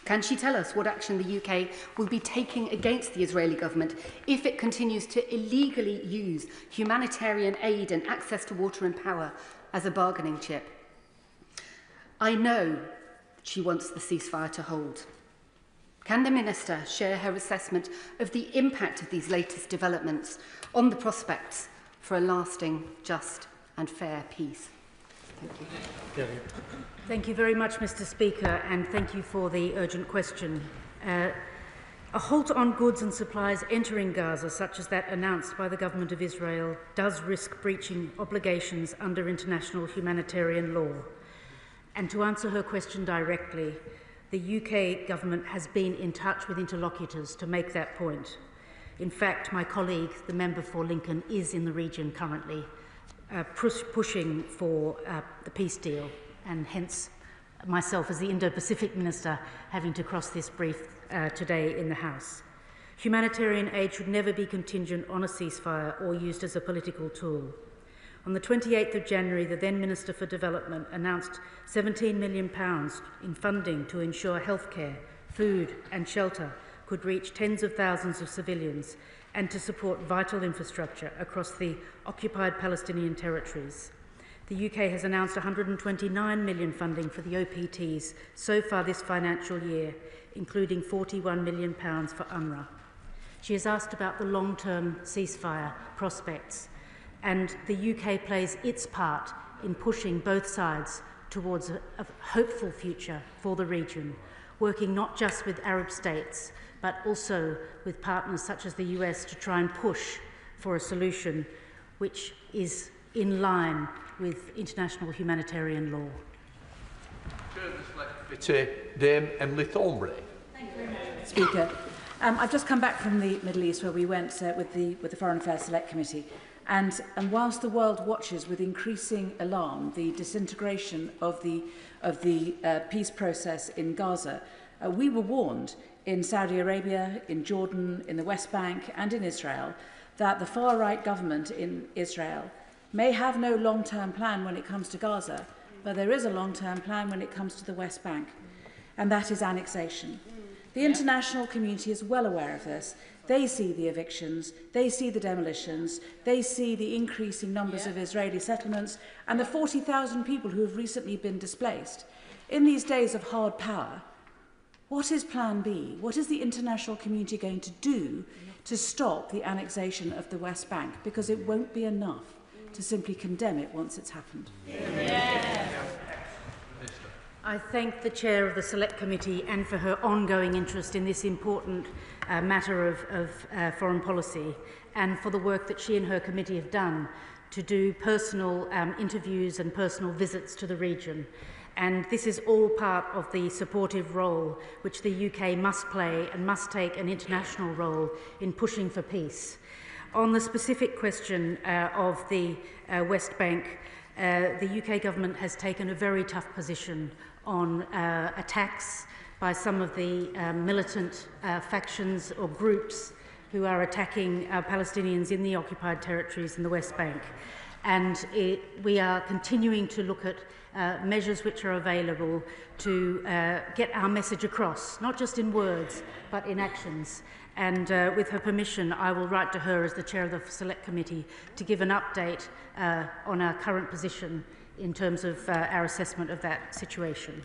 Can she tell us what action the UK will be taking against the Israeli government if it continues to illegally use humanitarian aid and access to water and power as a bargaining chip? I know that she wants the ceasefire to hold. Can the Minister share her assessment of the impact of these latest developments on the prospects for a lasting, just and fair peace? Thank you. Thank you very much, Mr. Speaker, and thank you for the urgent question. A halt on goods and supplies entering Gaza, such as that announced by the Government of Israel, does risk breaching obligations under international humanitarian law. And to answer her question directly, the UK government has been in touch with interlocutors to make that point. In fact, my colleague, the member for Lincoln, is in the region currently, pushing for the peace deal, and hence myself as the Indo-Pacific Minister having to cross this brief today in the House. Humanitarian aid should never be contingent on a ceasefire or used as a political tool. On the 28th of January, the then Minister for Development announced £17 million in funding to ensure healthcare, food and shelter could reach tens of thousands of civilians and to support vital infrastructure across the occupied Palestinian territories. The UK has announced £129 million funding for the OPTs so far this financial year, including £41 million for UNRWA. She has asked about the long-term ceasefire prospects, and the UK plays its part in pushing both sides towards a hopeful future for the region, working not just with Arab states, but also with partners such as the US to try and push for a solution which is in line with international humanitarian law. Dame Emily Thornbury. Thank you very much, Speaker. I've just come back from the Middle East, where we went with the Foreign Affairs Select Committee, and whilst the world watches with increasing alarm the disintegration of the peace process in Gaza, we were warned in Saudi Arabia, in Jordan, in the West Bank, and in Israel that the far-right government in Israel may have no long-term plan when it comes to Gaza, but there is a long-term plan when it comes to the West Bank, and that is annexation. The international community is well aware of this. They see the evictions, they see the demolitions, they see the increasing numbers of Israeli settlements, and the 40,000 people who have recently been displaced. In these days of hard power, what is Plan B? What is the international community going to do to stop the annexation of the West Bank? Because it won't be enough to simply condemn it once it's happened. I thank the Chair of the Select Committee and for her ongoing interest in this important matter of foreign policy, and for the work that she and her committee have done to do personal interviews and personal visits to the region. And this is all part of the supportive role which the UK must play and must take an international role in pushing for peace. On the specific question of the West Bank, the UK government has taken a very tough position on attacks by some of the militant factions or groups who are attacking Palestinians in the occupied territories in the West Bank. And we are continuing to look at measures which are available to get our message across, not just in words, but in actions. And with her permission, I will write to her as the Chair of the Select Committee to give an update on our current position in terms of our assessment of that situation.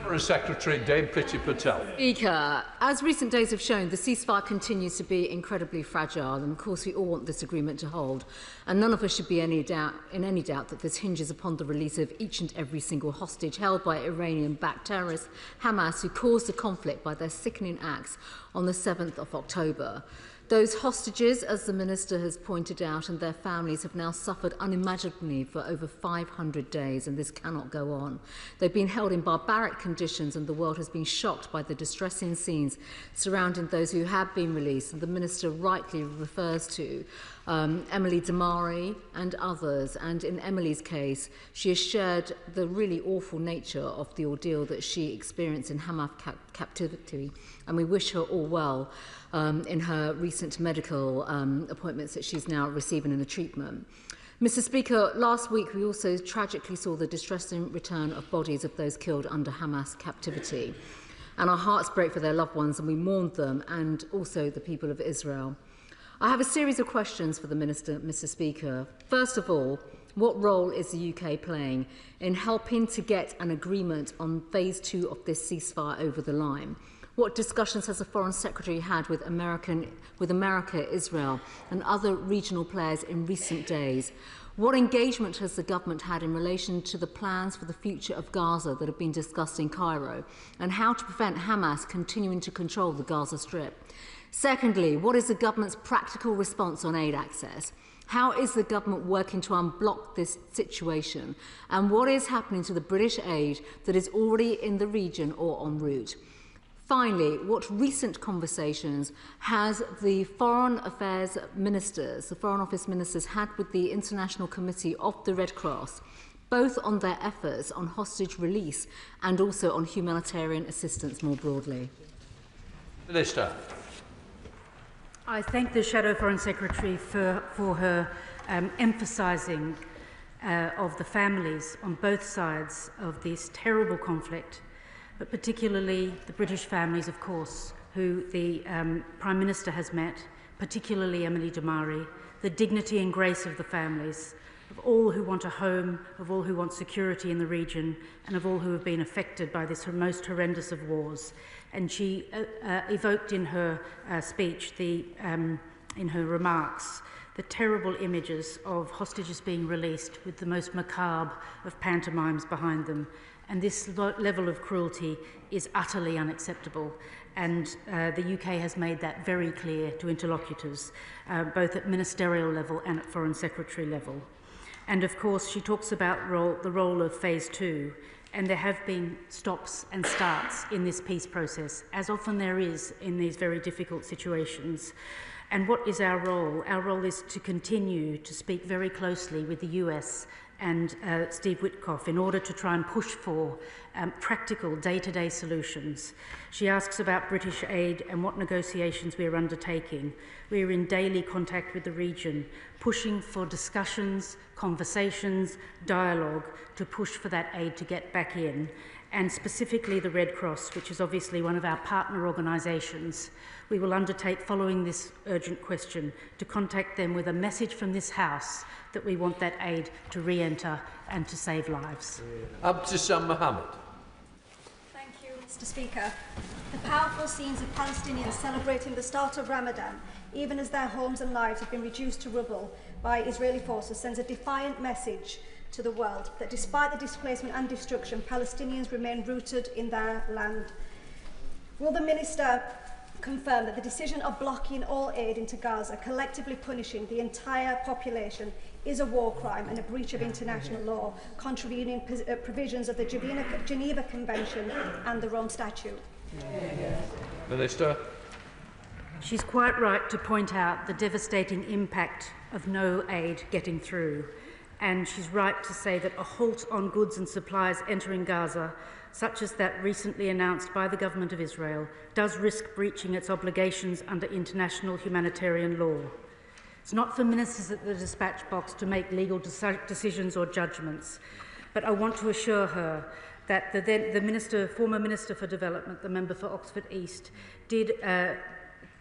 Foreign Secretary Dame Priti Patel. Speaker, as recent days have shown, the ceasefire continues to be incredibly fragile, and of course we all want this agreement to hold. And none of us should be in any doubt that this hinges upon the release of each and every single hostage held by Iranian-backed terrorists, Hamas, who caused the conflict by their sickening acts on the 7th of October. Those hostages, as the Minister has pointed out, and their families have now suffered unimaginably for over 500 days, and this cannot go on. They've been held in barbaric conditions, and the world has been shocked by the distressing scenes surrounding those who have been released, and the Minister rightly refers to Emily Damari and others. And in Emily's case, she has shared the really awful nature of the ordeal that she experienced in Hamas captivity, and we wish her all well in her recent medical appointments that she's now receiving in the treatment. Mr. Speaker, last week we also tragically saw the distressing return of bodies of those killed under Hamas captivity. And our hearts break for their loved ones, and we mourn them and also the people of Israel. I have a series of questions for the Minister, Mr. Speaker. First of all, what role is the UK playing in helping to get an agreement on phase 2 of this ceasefire over the line? What discussions has the Foreign Secretary had with America, Israel and other regional players in recent days? What engagement has the government had in relation to the plans for the future of Gaza that have been discussed in Cairo, and how to prevent Hamas continuing to control the Gaza Strip? Secondly, what is the government's practical response on aid access? How is the government working to unblock this situation? And what is happening to the British aid that is already in the region or en route? Finally, what recent conversations has the Foreign Affairs Ministers, the Foreign Office Ministers, had with the International Committee of the Red Cross, both on their efforts on hostage release and also on humanitarian assistance more broadly? Minister. I thank the Shadow Foreign Secretary for her emphasising of the families on both sides of this terrible conflict, but particularly the British families, of course, who the Prime Minister has met, particularly Emily Damari, the dignity and grace of the families, of all who want a home, of all who want security in the region, and of all who have been affected by this most horrendous of wars. And she evoked in her speech, in her remarks, the terrible images of hostages being released with the most macabre of pantomimes behind them. And this level of cruelty is utterly unacceptable. And the UK has made that very clear to interlocutors, both at ministerial level and at Foreign Secretary level. And of course, she talks about the role of phase 2. And there have been stops and starts in this peace process, as often there is in these very difficult situations. And what is our role? Our role is to continue to speak very closely with the US and Steve Witkoff in order to try and push for practical day-to-day solutions. She asks about British aid and what negotiations we are undertaking. We are in daily contact with the region, pushing for discussions, conversations, dialogue to push for that aid to get back in, and specifically the Red Cross, which is obviously one of our partner organisations. We will undertake, following this urgent question, to contact them with a message from this House that we want that aid to re-enter and to save lives. Abdissam Mohammed. Thank you, Mr. Speaker. The powerful scenes of Palestinians celebrating the start of Ramadan, even as their homes and lives have been reduced to rubble by Israeli forces, sends a defiant message to the world that despite the displacement and destruction, Palestinians remain rooted in their land. Will the Minister confirm that the decision of blocking all aid into Gaza, collectively punishing the entire population, is a war crime and a breach of international law, contravening provisions of the Geneva Convention and the Rome Statute? Minister. She's quite right to point out the devastating impact of no aid getting through. And she's right to say that a halt on goods and supplies entering Gaza, such as that recently announced by the Government of Israel, does risk breaching its obligations under international humanitarian law. It's not for ministers at the dispatch box to make legal decisions or judgments, but I want to assure her that the former Minister for Development, the member for Oxford East, did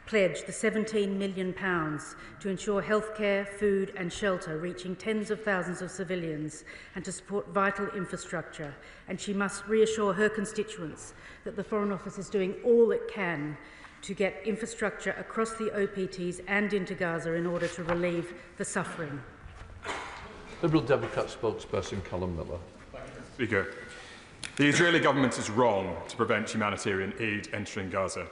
pledge the £17 million to ensure healthcare, food and shelter reaching tens of thousands of civilians and to support vital infrastructure. And she must reassure her constituents that the Foreign Office is doing all it can to get infrastructure across the OPTs and into Gaza in order to relieve the suffering. Liberal Democrat spokesperson Callum Miller. Speaker, the Israeli government is wrong to prevent humanitarian aid entering Gaza.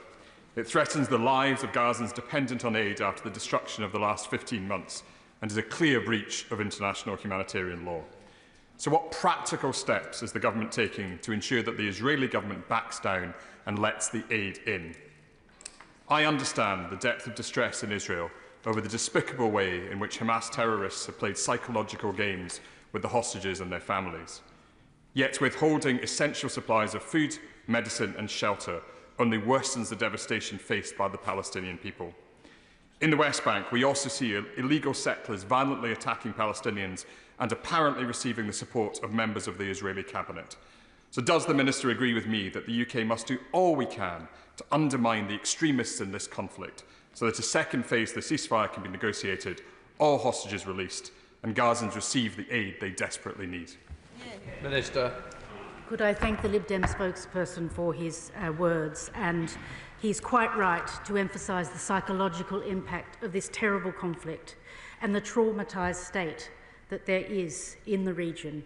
It threatens the lives of Gazans dependent on aid after the destruction of the last 15 months and is a clear breach of international humanitarian law. So what practical steps is the government taking to ensure that the Israeli government backs down and lets the aid in? I understand the depth of distress in Israel over the despicable way in which Hamas terrorists have played psychological games with the hostages and their families. Yet withholding essential supplies of food, medicine and shelter only worsens the devastation faced by the Palestinian people. In the West Bank, we also see illegal settlers violently attacking Palestinians and apparently receiving the support of members of the Israeli cabinet. So does the Minister agree with me that the UK must do all we can to undermine the extremists in this conflict so that a second phase of the ceasefire can be negotiated, all hostages released and Gazans receive the aid they desperately need? Minister. Could I thank the Lib Dem spokesperson for his words, and he's quite right to emphasise the psychological impact of this terrible conflict and the traumatised state that there is in the region.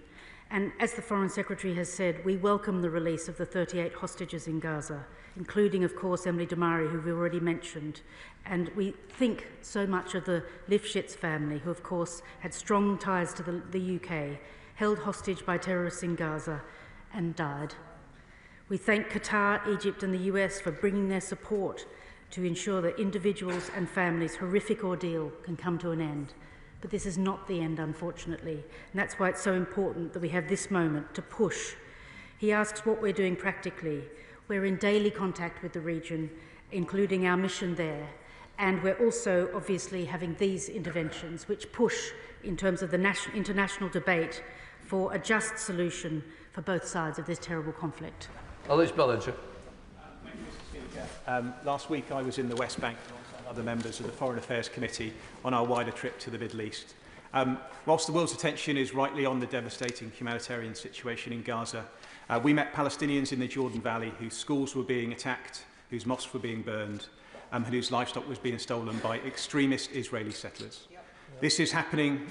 And as the Foreign Secretary has said, we welcome the release of the 38 hostages in Gaza, including, of course, Emily Damari, who we've already mentioned. And we think so much of the Lifshitz family, who, of course, had strong ties to the UK, held hostage by terrorists in Gaza, and died. We thank Qatar, Egypt and the US for bringing their support to ensure that individuals and families' horrific ordeal can come to an end. But this is not the end, unfortunately, and that's why it's so important that we have this moment to push. He asks what we're doing practically. We're in daily contact with the region, including our mission there, and we're also obviously having these interventions which push in terms of the international debate for a just solution for both sides of this terrible conflict. Alice Bellinger. Thank you, Mr. Speaker. Last week I was in the West Bank alongside other members of the Foreign Affairs Committee on our wider trip to the Middle East. Whilst the world's attention is rightly on the devastating humanitarian situation in Gaza, we met Palestinians in the Jordan Valley whose schools were being attacked, whose mosques were being burned, and whose livestock was being stolen by extremist Israeli settlers. This is happening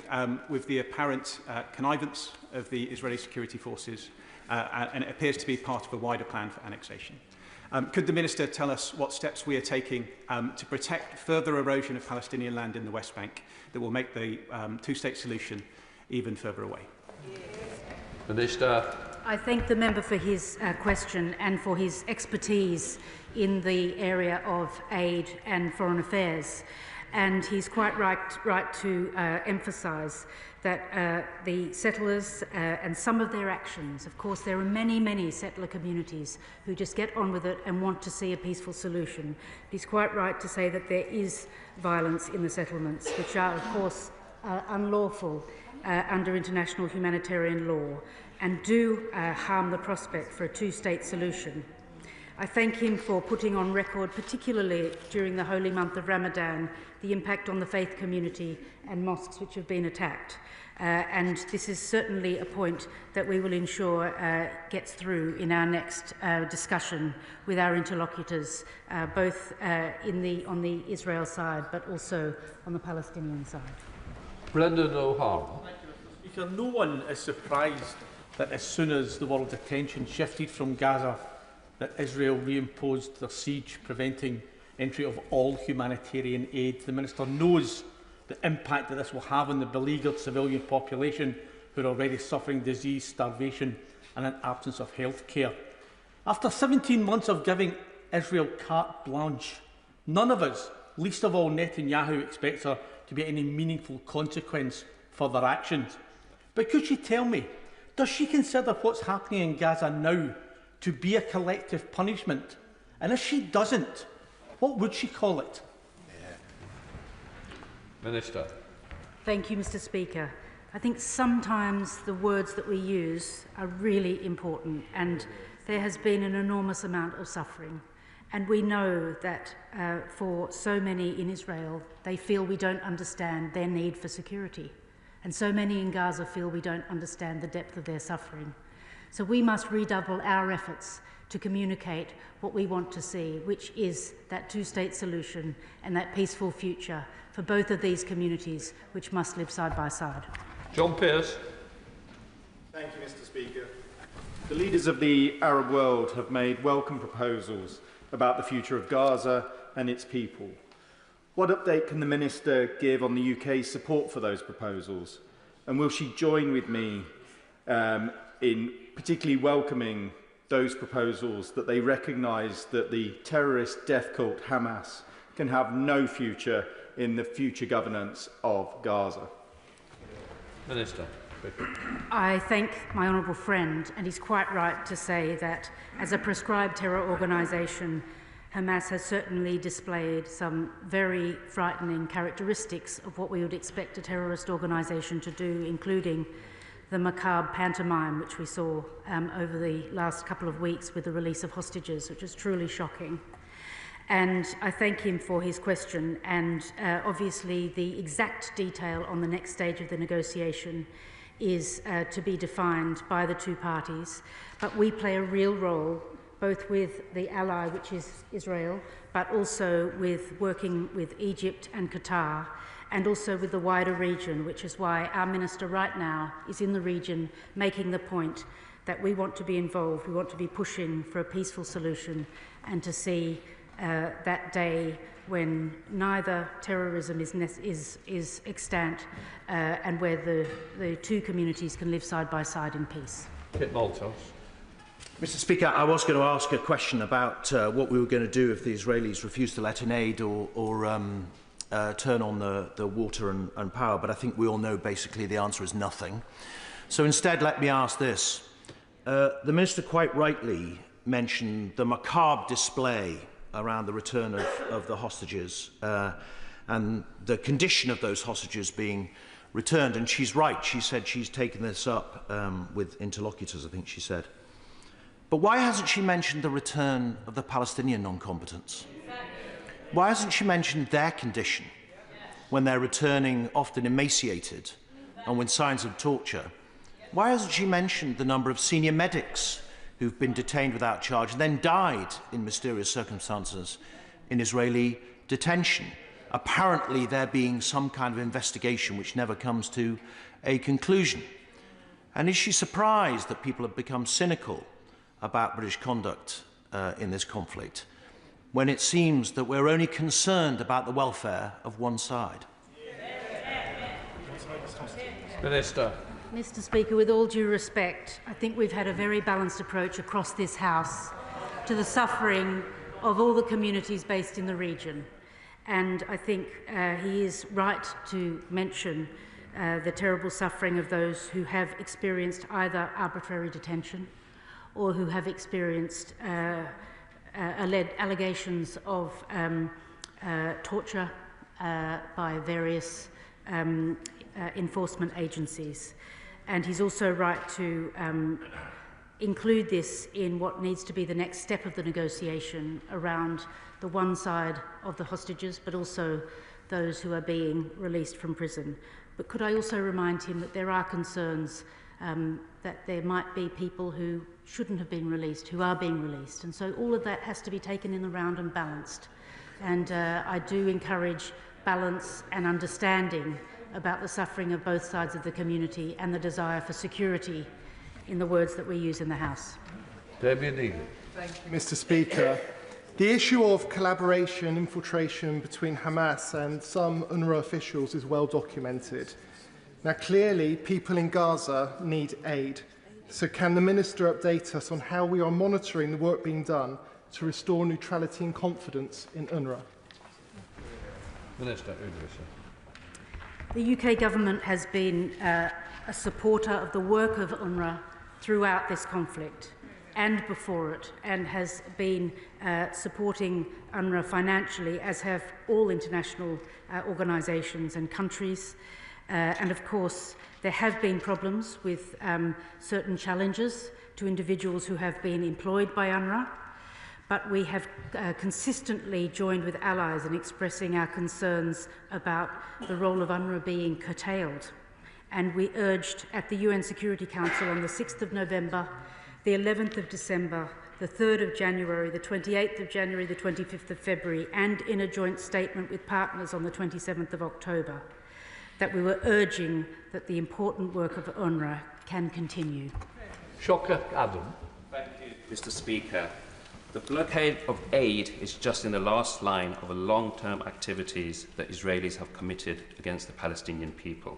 with the apparent connivance of the Israeli security forces, and it appears to be part of a wider plan for annexation. Could the Minister tell us what steps we are taking to protect further erosion of Palestinian land in the West Bank that will make the two-state solution even further away? Minister. I thank the member for his question and for his expertise in the area of aid and foreign affairs. And he's quite right to emphasise that the settlers and some of their actions, of course there are many, many settler communities who just get on with it and want to see a peaceful solution. He's quite right to say that there is violence in the settlements, which are of course unlawful under international humanitarian law and do harm the prospect for a two-state solution. I thank him for putting on record, particularly during the holy month of Ramadan, the impact on the faith community and mosques which have been attacked. And this is certainly a point that we will ensure gets through in our next discussion with our interlocutors, both on the Israel side, but also on the Palestinian side. Brendan O'Hara. Speaker, no one is surprised that as soon as the world's attention shifted from Gaza, that Israel reimposed their siege, preventing entry of all humanitarian aid. The Minister knows the impact that this will have on the beleaguered civilian population who are already suffering disease, starvation and an absence of health care. After 17 months of giving Israel carte blanche, none of us, least of all Netanyahu, expects there to be any meaningful consequence for their actions. But could she tell me, does she consider what's happening in Gaza now to be a collective punishment? And if she doesn't, what would she call it? Minister. Thank you, Mr. Speaker. I think sometimes the words that we use are really important, and there has been an enormous amount of suffering. And we know that for so many in Israel, they feel we don't understand their need for security. And so many in Gaza feel we don't understand the depth of their suffering. So we must redouble our efforts to communicate what we want to see, which is that two-state solution and that peaceful future for both of these communities, which must live side by side. John Pearce. Thank you, Mr. Speaker. The leaders of the Arab world have made welcome proposals about the future of Gaza and its people. What update can the Minister give on the UK's support for those proposals? And will she join with me in particularly welcoming those proposals, that they recognise that the terrorist death cult Hamas can have no future in the future governance of Gaza? Minister. I thank my honourable friend, and he's quite right to say that as a proscribed terror organisation, Hamas has certainly displayed some very frightening characteristics of what we would expect a terrorist organisation to do, including the macabre pantomime which we saw over the last couple of weeks with the release of hostages, which is truly shocking. And I thank him for his question, and obviously the exact detail on the next stage of the negotiation is to be defined by the two parties, but we play a real role both with the ally, which is Israel, but also with working with Egypt and Qatar, and also with the wider region, which is why our minister right now is in the region making the point that we want to be involved, we want to be pushing for a peaceful solution, and to see that day when neither terrorism is extant and where the two communities can live side by side in peace. Kit Maltos. Mr. Speaker, I was going to ask a question about what we were going to do if the Israelis refused to let in aid or turn on the water and power, but I think we all know basically the answer is nothing. So instead, let me ask this. The Minister quite rightly mentioned the macabre display around the return of the hostages and the condition of those hostages being returned. And she's right. She said she's taken this up with interlocutors, I think she said. But why hasn't she mentioned the return of the Palestinian non-combatants? Why hasn't she mentioned their condition when they're returning often emaciated and with signs of torture? Why hasn't she mentioned the number of senior medics who've been detained without charge and then died in mysterious circumstances in Israeli detention? Apparently there being some kind of investigation which never comes to a conclusion. And is she surprised that people have become cynical about British conduct in this conflict, when it seems that we're only concerned about the welfare of one side? Minister. Mr. Speaker, with all due respect, I think we've had a very balanced approach across this House to the suffering of all the communities based in the region. And I think he is right to mention the terrible suffering of those who have experienced either arbitrary detention or who have experienced allegations of torture by various enforcement agencies. And he's also right to include this in what needs to be the next step of the negotiation around the one side of the hostages, but also those who are being released from prison. But could I also remind him that there are concerns that there might be people who shouldn't have been released, who are being released. And so all of that has to be taken in the round and balanced. And I do encourage balance and understanding about the suffering of both sides of the community and the desire for security, in the words that we use in the House. Thank you, Mr. Speaker. The issue of collaboration, infiltration between Hamas and some UNRWA officials is well documented. Now, clearly, people in Gaza need aid. So can the Minister update us on how we are monitoring the work being done to restore neutrality and confidence in UNRWA? Minister. The UK government has been a supporter of the work of UNRWA throughout this conflict and before it, and has been supporting UNRWA financially, as have all international organisations and countries. And of course, there have been problems with certain challenges to individuals who have been employed by UNRWA, but we have consistently joined with allies in expressing our concerns about the role of UNRWA being curtailed. And we urged at the UN Security Council on the 6th of November, the 11th of December, the 3rd of January, the 28th of January, the 25th of February, and in a joint statement with partners on the 27th of October, that we were urging that the important work of UNRWA can continue. Shocker, Adam. Thank you, Mr. Speaker. The blockade of aid is just in the last line of the long-term activities that Israelis have committed against the Palestinian people.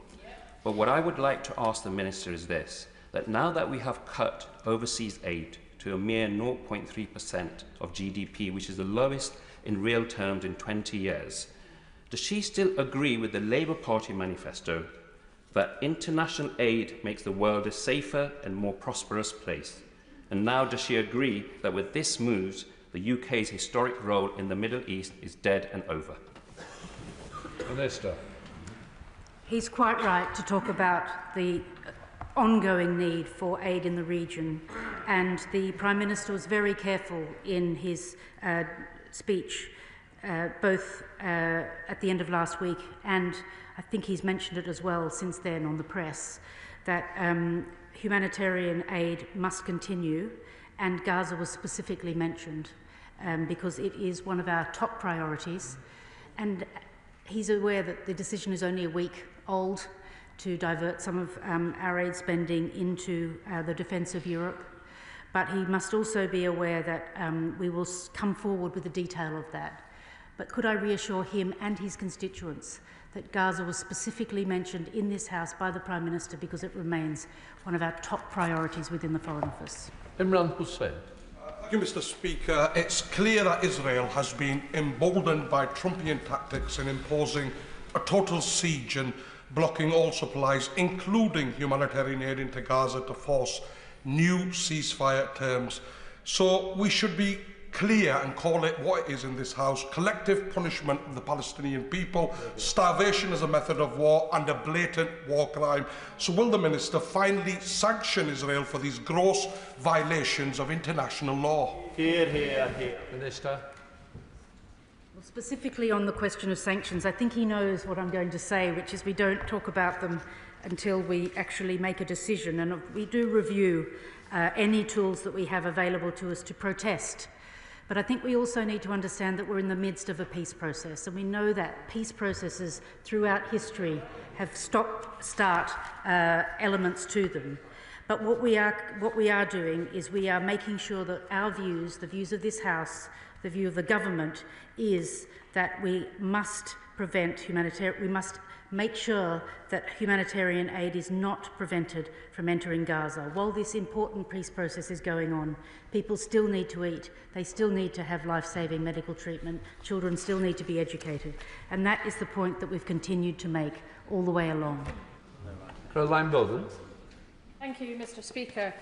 But what I would like to ask the Minister is this, that now that we have cut overseas aid to a mere 0.3% of GDP, which is the lowest in real terms in 20 years, does she still agree with the Labour Party manifesto that international aid makes the world a safer and more prosperous place? And now does she agree that with this move, the UK's historic role in the Middle East is dead and over? Minister. He's quite right to talk about the ongoing need for aid in the region, and the Prime Minister was very careful in his speech, both at the end of last week, and I think he's mentioned it as well since then on the press, that humanitarian aid must continue, and Gaza was specifically mentioned because it is one of our top priorities, and he's aware that the decision is only a week old to divert some of our aid spending into the defence of Europe. But he must also be aware that we will come forward with the detail of that. But could I reassure him and his constituents that Gaza was specifically mentioned in this House by the Prime Minister because it remains one of our top priorities within the Foreign Office? Imran Hussain. Thank you, Mr. Speaker. It's clear that Israel has been emboldened by Trumpian tactics in imposing a total siege and blocking all supplies, including humanitarian aid into Gaza, to force new ceasefire terms. So we should be clear and call it what it is in this House: collective punishment of the Palestinian people, starvation as a method of war, and a blatant war crime. So will the Minister finally sanction Israel for these gross violations of international law? Hear, hear, hear. Minister. Well, specifically on the question of sanctions, I think he knows what I'm going to say, which is we don't talk about them until we actually make a decision, and we do review any tools that we have available to us to protest. But I think we also need to understand that we're in the midst of a peace process, and we know that peace processes throughout history have stop-start elements to them. But what we are doing is we are making sure that our views, the views of this House, the view of the government, is that we must we must make sure that humanitarian aid is not prevented from entering Gaza. While this important peace process is going on, people still need to eat, they still need to have life-saving medical treatment, children still need to be educated, and that is the point that we've continued to make all the way along. Caroline Bowden. Thank you, Mr. Speaker.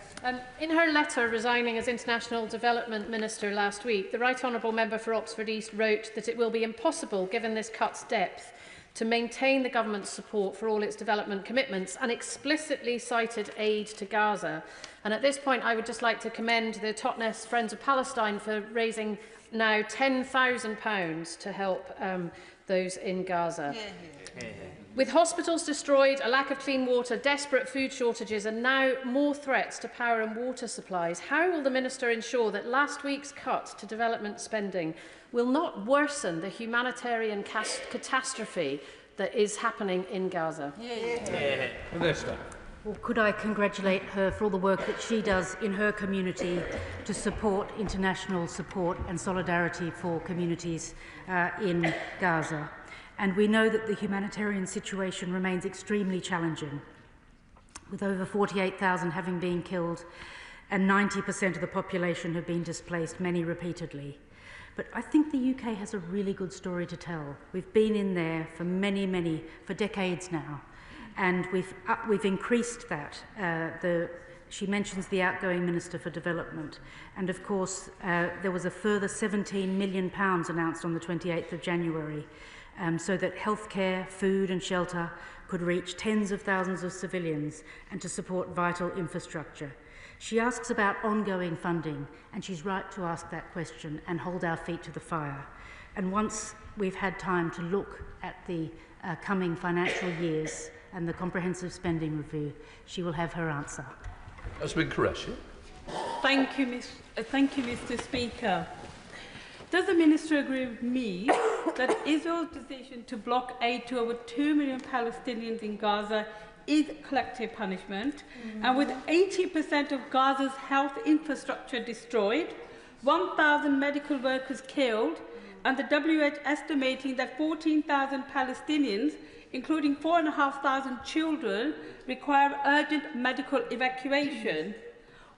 In her letter resigning as International Development Minister last week, the Right Honourable Member for Oxford East wrote that it will be impossible, given this cut's depth, to maintain the government's support for all its development commitments, and explicitly cited aid to Gaza. And at this point, I would just like to commend the Totnes Friends of Palestine for raising now £10,000 to help those in Gaza. With hospitals destroyed, a lack of clean water, desperate food shortages and now more threats to power and water supplies, how will the Minister ensure that last week's cut to development spending will not worsen the humanitarian catastrophe that is happening in Gaza. Minister. Well, could I congratulate her for all the work that she does in her community to support international support and solidarity for communities in Gaza. And we know that the humanitarian situation remains extremely challenging, with over 48,000 having been killed and 90% of the population have been displaced, many repeatedly. But I think the UK has a really good story to tell. We've been in there for decades now. And we've increased that. She mentions the outgoing Minister for Development. And of course, there was a further £17 million announced on the 28th of January, so that healthcare, food and shelter could reach tens of thousands of civilians and to support vital infrastructure. She asks about ongoing funding, and she's right to ask that question and hold our feet to the fire. And once we've had time to look at the coming financial years and the comprehensive spending review, she will have her answer. Has been corrected. Thank you, Mr. Speaker. Does the Minister agree with me that Israel's decision to block aid to over 2 million Palestinians in Gaza is collective punishment, and with 80% of Gaza's health infrastructure destroyed, 1,000 medical workers killed, and the WHO estimating that 14,000 Palestinians, including 4,500 children, require urgent medical evacuation?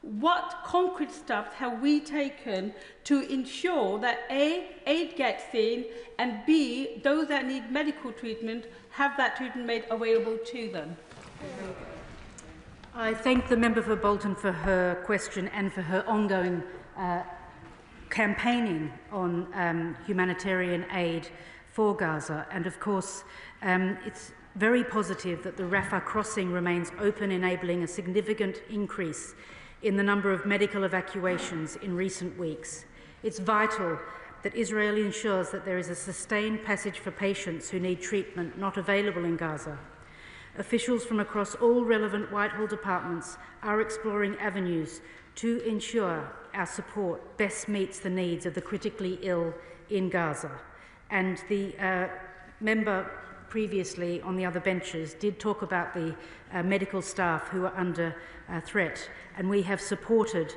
What concrete steps have we taken to ensure that A, aid gets in, and B, those that need medical treatment have that treatment made available to them? I thank the member for Bolton for her question and for her ongoing campaigning on humanitarian aid for Gaza. And of course, it's very positive that the Rafah crossing remains open, enabling a significant increase in the number of medical evacuations in recent weeks. It's vital that Israel ensures that there is a sustained passage for patients who need treatment not available in Gaza. Officials from across all relevant Whitehall departments are exploring avenues to ensure our support best meets the needs of the critically ill in Gaza. And the member previously on the other benches did talk about the medical staff who are under threat, and we have supported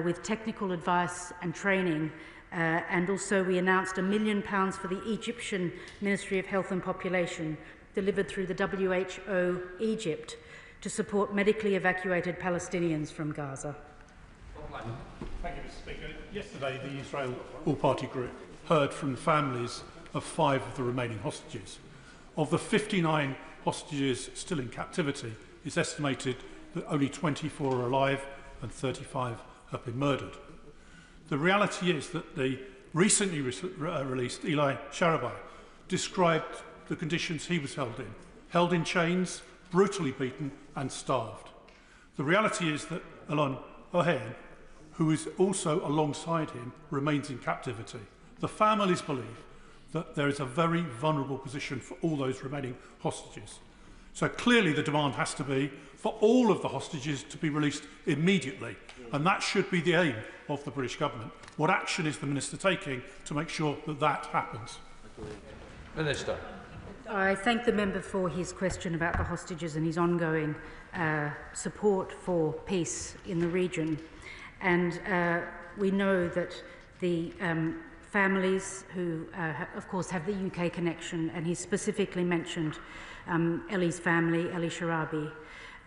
with technical advice and training, and also we announced £1 million for the Egyptian Ministry of Health and Population, delivered through the WHO Egypt, to support medically evacuated Palestinians from Gaza. Thank you, Mr. Speaker. Yesterday, the Israel All-Party Group heard from the families of 5 of the remaining hostages. Of the 59 hostages still in captivity, it's estimated that only 24 are alive and 35 have been murdered. The reality is that the recently released Eli Sharabai described the conditions he was held in chains, brutally beaten and starved. The reality is that Alon Ohen, who is also alongside him, remains in captivity. The families believe that there is a very vulnerable position for all those remaining hostages. So clearly the demand has to be for all of the hostages to be released immediately, and that should be the aim of the British government. What action is the Minister taking to make sure that that happens? Minister. I thank the member for his question about the hostages and his ongoing support for peace in the region. And we know that the families who, of course, have the UK connection, and he specifically mentioned Ellie's family, Ellie Sharabi.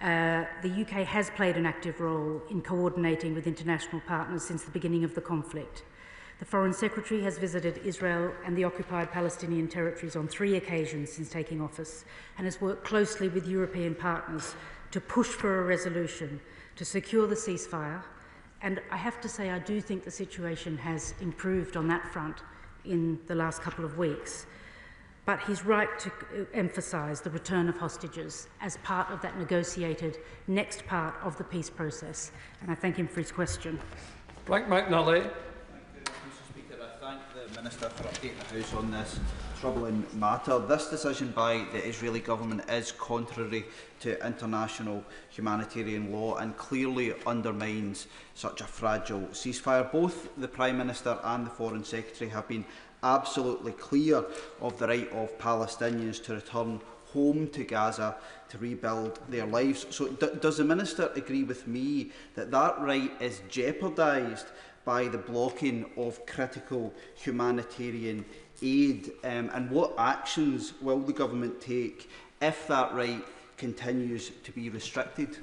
The UK has played an active role in coordinating with international partners since the beginning of the conflict. The Foreign Secretary has visited Israel and the occupied Palestinian territories on 3 occasions since taking office, and has worked closely with European partners to push for a resolution to secure the ceasefire. And I have to say, I do think the situation has improved on that front in the last couple of weeks. But he's right to emphasise the return of hostages as part of that negotiated next part of the peace process. And I thank him for his question. Frank McNally. Mr. Speaker, I thank the Minister for updating the House on this troubling matter. This decision by the Israeli government is contrary to international humanitarian law and clearly undermines such a fragile ceasefire. Both the Prime Minister and the Foreign Secretary have been absolutely clear of the right of Palestinians to return home to Gaza to rebuild their lives. So does the Minister agree with me that that right is jeopardised by the blocking of critical humanitarian aid? And what actions will the government take if that right continues to be restricted?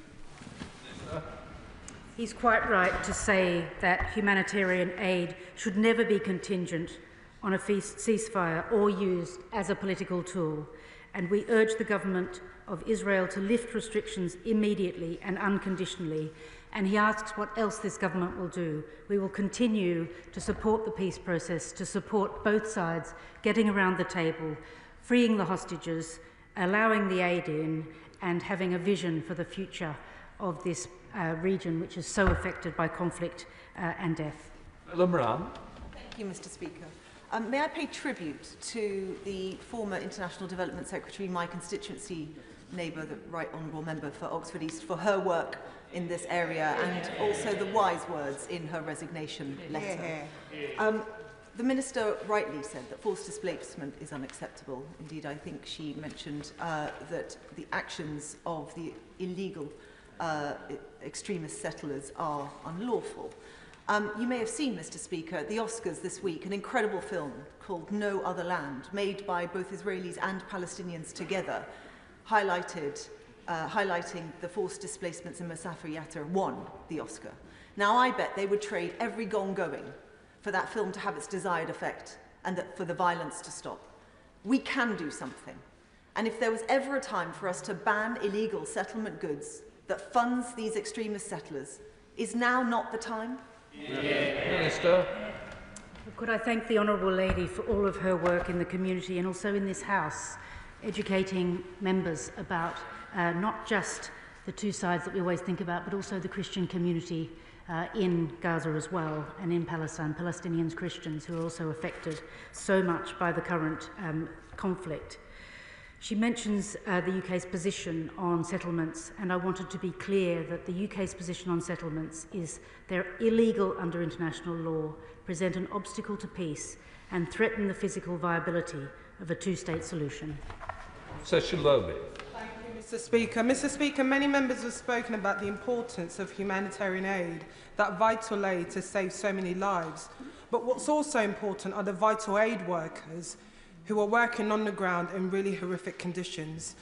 He's quite right to say that humanitarian aid should never be contingent on a ceasefire or used as a political tool. And we urge the government of Israel to lift restrictions immediately and unconditionally. And he asks what else this government will do. We will continue to support the peace process, to support both sides getting around the table, freeing the hostages, allowing the aid in, and having a vision for the future of this region, which is so affected by conflict and death. Thank you, Mr. Speaker. May I pay tribute to the former International Development Secretary, my constituency neighbour, the Right Honourable Member for Oxford East, for her work in this area and also the wise words in her resignation letter. The Minister rightly said that forced displacement is unacceptable. Indeed, I think she mentioned that the actions of the illegal extremist settlers are unlawful. You may have seen, Mr. Speaker, at the Oscars this week, an incredible film called No Other Land, made by both Israelis and Palestinians together, highlighting the forced displacements in Masafer Yatta, won the Oscar. Now, I bet they would trade every gong going for that film to have its desired effect and for the violence to stop. We can do something. And if there was ever a time for us to ban illegal settlement goods that funds these extremist settlers, is now not the time? Minister. Could I thank the Honourable Lady for all of her work in the community and also in this House, educating members about not just the two sides that we always think about, but also the Christian community in Gaza as well, and in Palestine, Palestinians, Christians, who are also affected so much by the current conflict. She mentions the UK's position on settlements, and I wanted to be clear that the UK's position on settlements is they're illegal under international law, present an obstacle to peace, and threaten the physical viability of a two-state solution. Thank you, Mr. Speaker. Mr. Speaker, many members have spoken about the importance of humanitarian aid, that vital aid to save so many lives. But what's also important are the vital aid workers who are working on the ground in really horrific conditions.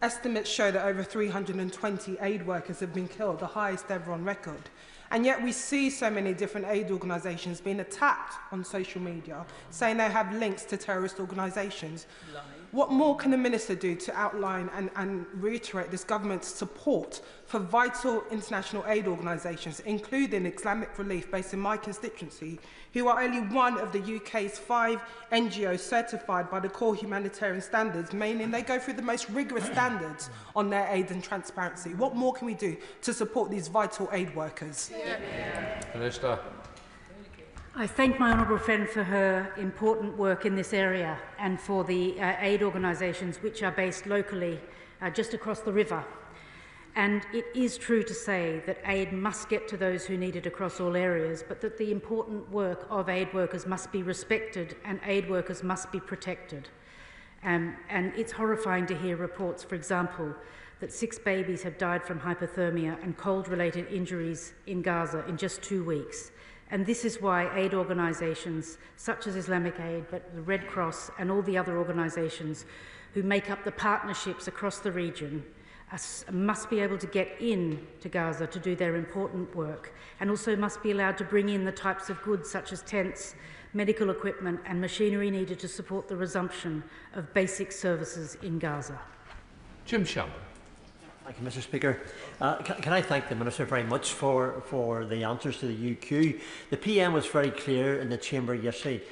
Estimates show that over 320 aid workers have been killed, the highest ever on record. And yet we see so many different aid organisations being attacked on social media, saying they have links to terrorist organisations. What more can the Minister do to outline and reiterate this government's support for vital international aid organisations, including Islamic Relief, based in my constituency, who are only one of the UK's 5 NGOs certified by the core humanitarian standards, meaning they go through the most rigorous standards on their aid and transparency? What more can we do to support these vital aid workers? Minister. I thank my honourable friend for her important work in this area and for the aid organisations which are based locally just across the river. And it is true to say that aid must get to those who need it across all areas, but that the important work of aid workers must be respected and aid workers must be protected. And it's horrifying to hear reports, for example, that 6 babies have died from hypothermia and cold-related injuries in Gaza in just 2 weeks. And this is why aid organisations such as Islamic Aid, but the Red Cross and all the other organisations who make up the partnerships across the region must be able to get in to Gaza to do their important work, and also must be allowed to bring in the types of goods such as tents, medical equipment and machinery needed to support the resumption of basic services in Gaza. Jim Shamble. Thank you, Mr. Speaker. Can I thank the Minister very much for the answers to the UQ. The PM was very clear in the Chamber yesterday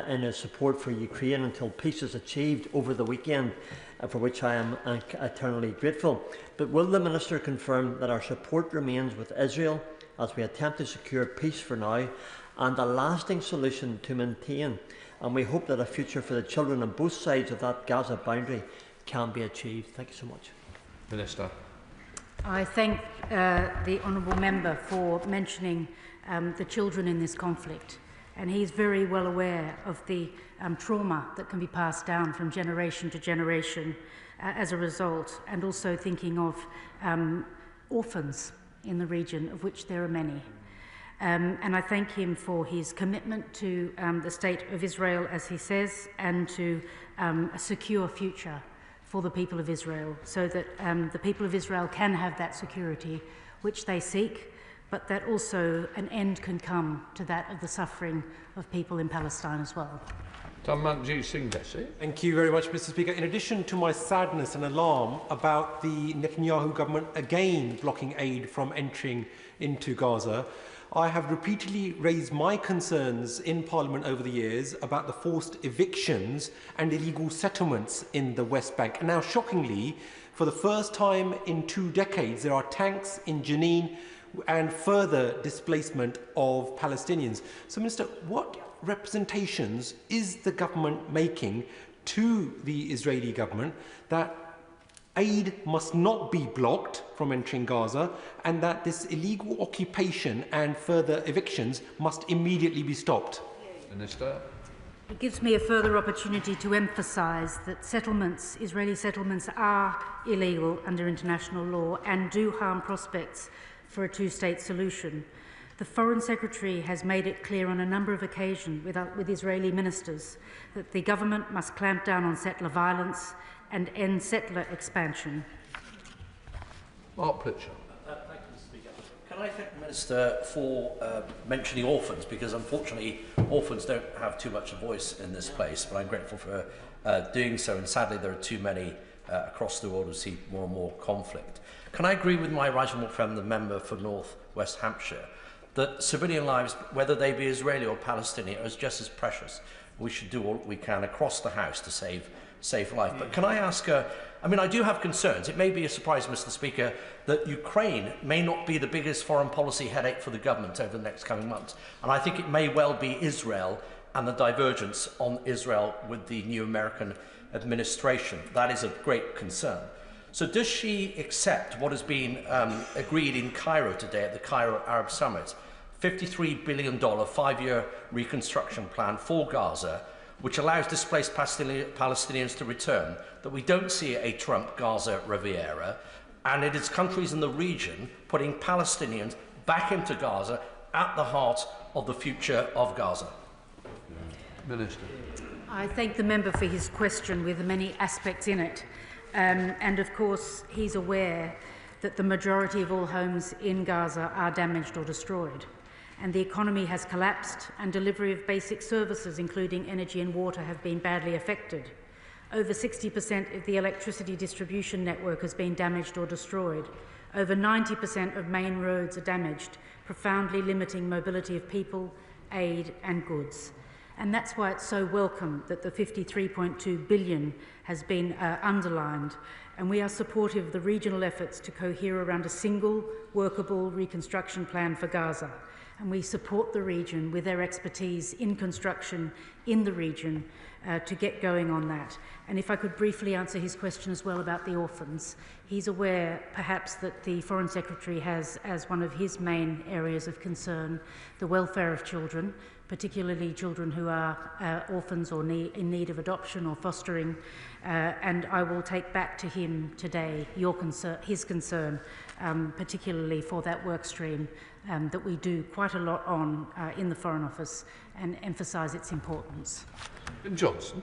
in his support for Ukraine until peace is achieved over the weekend, for which I am eternally grateful. But will the Minister confirm that our support remains with Israel as we attempt to secure peace for now and a lasting solution to maintain? And we hope that a future for the children on both sides of that Gaza boundary can be achieved. Thank you so much. Minister. I thank the honourable member for mentioning the children in this conflict. And he's very well aware of the trauma that can be passed down from generation to generation as a result, and also thinking of orphans in the region, of which there are many. And I thank him for his commitment to the State of Israel, as he says, and to a secure future for the people of Israel, so that the people of Israel can have that security which they seek, but that also an end can come to that of the suffering of people in Palestine as well. Thank you very much, Mr. Speaker. In addition to my sadness and alarm about the Netanyahu government again blocking aid from entering into Gaza, I have repeatedly raised my concerns in Parliament over the years about the forced evictions and illegal settlements in the West Bank. And now, shockingly, for the first time in 2 decades, there are tanks in Jenin and further displacement of Palestinians. So, Minister, what representations is the government making to the Israeli government that aid must not be blocked from entering Gaza, and that this illegal occupation and further evictions must immediately be stopped? Minister. It gives me a further opportunity to emphasise that settlements, Israeli settlements, are illegal under international law and do harm prospects for a two-state solution. The Foreign Secretary has made it clear on a number of occasions with Israeli ministers that the government must clamp down on settler violence and end settler expansion. Mark Pritchard. Thank you, Mr. Speaker. Can I thank the Minister for mentioning orphans, because unfortunately orphans don't have too much a voice in this place, but I'm grateful for doing so, and sadly there are too many across the world who see more and more conflict. Can I agree with my right honourable friend, the member for North West Hampshire, that civilian lives, whether they be Israeli or Palestinian, are just as precious? We should do all we can across the House to save life. But can I ask, I mean, I do have concerns. It may be a surprise, Mr. Speaker, that Ukraine may not be the biggest foreign policy headache for the government over the next coming months. And I think it may well be Israel and the divergence on Israel with the new American administration. That is of great concern. So does she accept what has been agreed in Cairo today at the Cairo Arab Summit? $53 billion 5-year reconstruction plan for Gaza, which allows displaced Palestinians to return, that we don't see a Trump-Gaza Riviera, and it is countries in the region putting Palestinians back into Gaza at the heart of the future of Gaza. Minister. I thank the member for his question with the many aspects in it. And of course, he's aware that the majority of all homes in Gaza are damaged or destroyed. And the economy has collapsed, and delivery of basic services, including energy and water, have been badly affected. Over 60% of the electricity distribution network has been damaged or destroyed. Over 90% of main roads are damaged, profoundly limiting mobility of people, aid and goods. And that's why it's so welcome that the $53.2 billion has been underlined. And we are supportive of the regional efforts to cohere around a single, workable reconstruction plan for Gaza. And we support the region with their expertise in construction in the region to get going on that. And if I could briefly answer his question as well about the orphans, he's aware perhaps that the Foreign Secretary has as one of his main areas of concern the welfare of children, particularly children who are orphans or in need of adoption or fostering. And I will take back to him today his concern, particularly for that work stream that we do quite a lot on in the Foreign Office, and emphasise its importance. Johnson.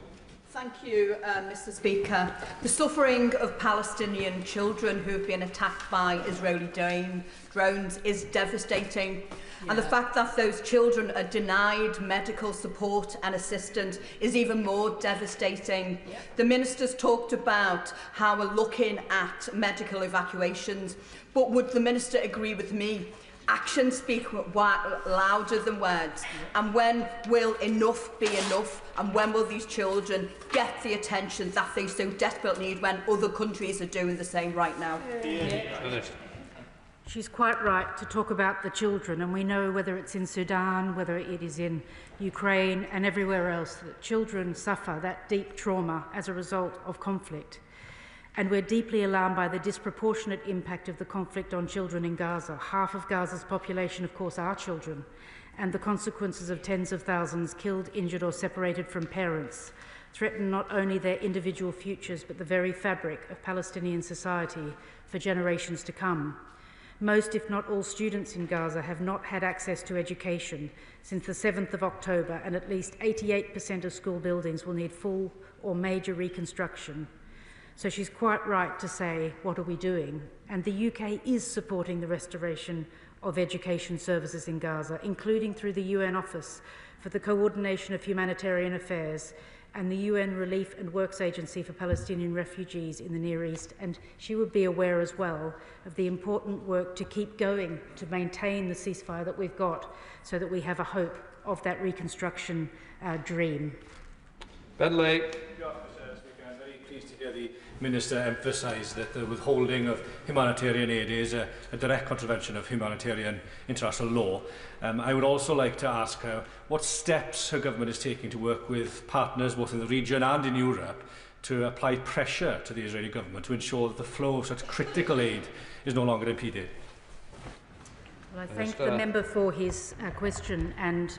Thank you, Mr. Speaker. The suffering of Palestinian children who have been attacked by Israeli drones is devastating. Yeah. And the fact that those children are denied medical support and assistance is even more devastating. Yeah. The Minister's talked about how we're looking at medical evacuations, but would the Minister agree with me? Actions speak louder than words. And when will enough be enough? And when will these children get the attention that they so desperately need when other countries are doing the same right now? She's quite right to talk about the children, and we know whether it's in Sudan, whether it is in Ukraine and everywhere else, that children suffer that deep trauma as a result of conflict. And we're deeply alarmed by the disproportionate impact of the conflict on children in Gaza. Half of Gaza's population, of course, are children. and the consequences of tens of thousands killed, injured or separated from parents threaten not only their individual futures but the very fabric of Palestinian society for generations to come. Most, if not all, students in Gaza have not had access to education since the 7th of October, and at least 88% of school buildings will need full or major reconstruction. So she's quite right to say, what are we doing? And the UK is supporting the restoration of education services in Gaza, including through the UN Office for the Coordination of Humanitarian Affairs and the UN Relief and Works Agency for Palestinian Refugees in the Near East. And she would be aware as well of the important work to keep going to maintain the ceasefire that we've got so that we have a hope of that reconstruction dream. Bentley. I'm very pleased to hear the Minister emphasise that the withholding of humanitarian aid is a direct contravention of humanitarian international law. I would also like to ask her what steps her government is taking to work with partners both in the region and in Europe to apply pressure to the Israeli government to ensure that the flow of such critical aid is no longer impeded. Well, I thank the member for his question, and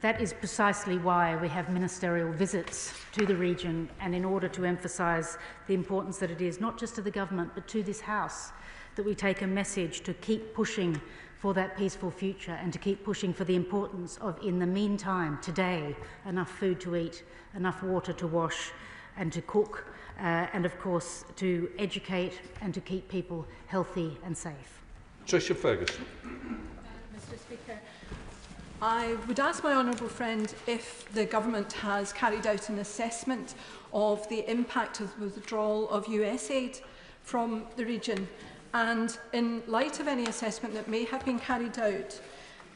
that is precisely why we have ministerial visits to the region, and in order to emphasise the importance that it is, not just to the government, but to this House, that we take a message to keep pushing for that peaceful future and to keep pushing for the importance of, in the meantime, today, enough food to eat, enough water to wash and to cook, and of course to educate and to keep people healthy and safe. Tricia Ferguson. Mr. Speaker. I would ask my honourable friend if the government has carried out an assessment of the impact of the withdrawal of US aid from the region, and in light of any assessment that may have been carried out,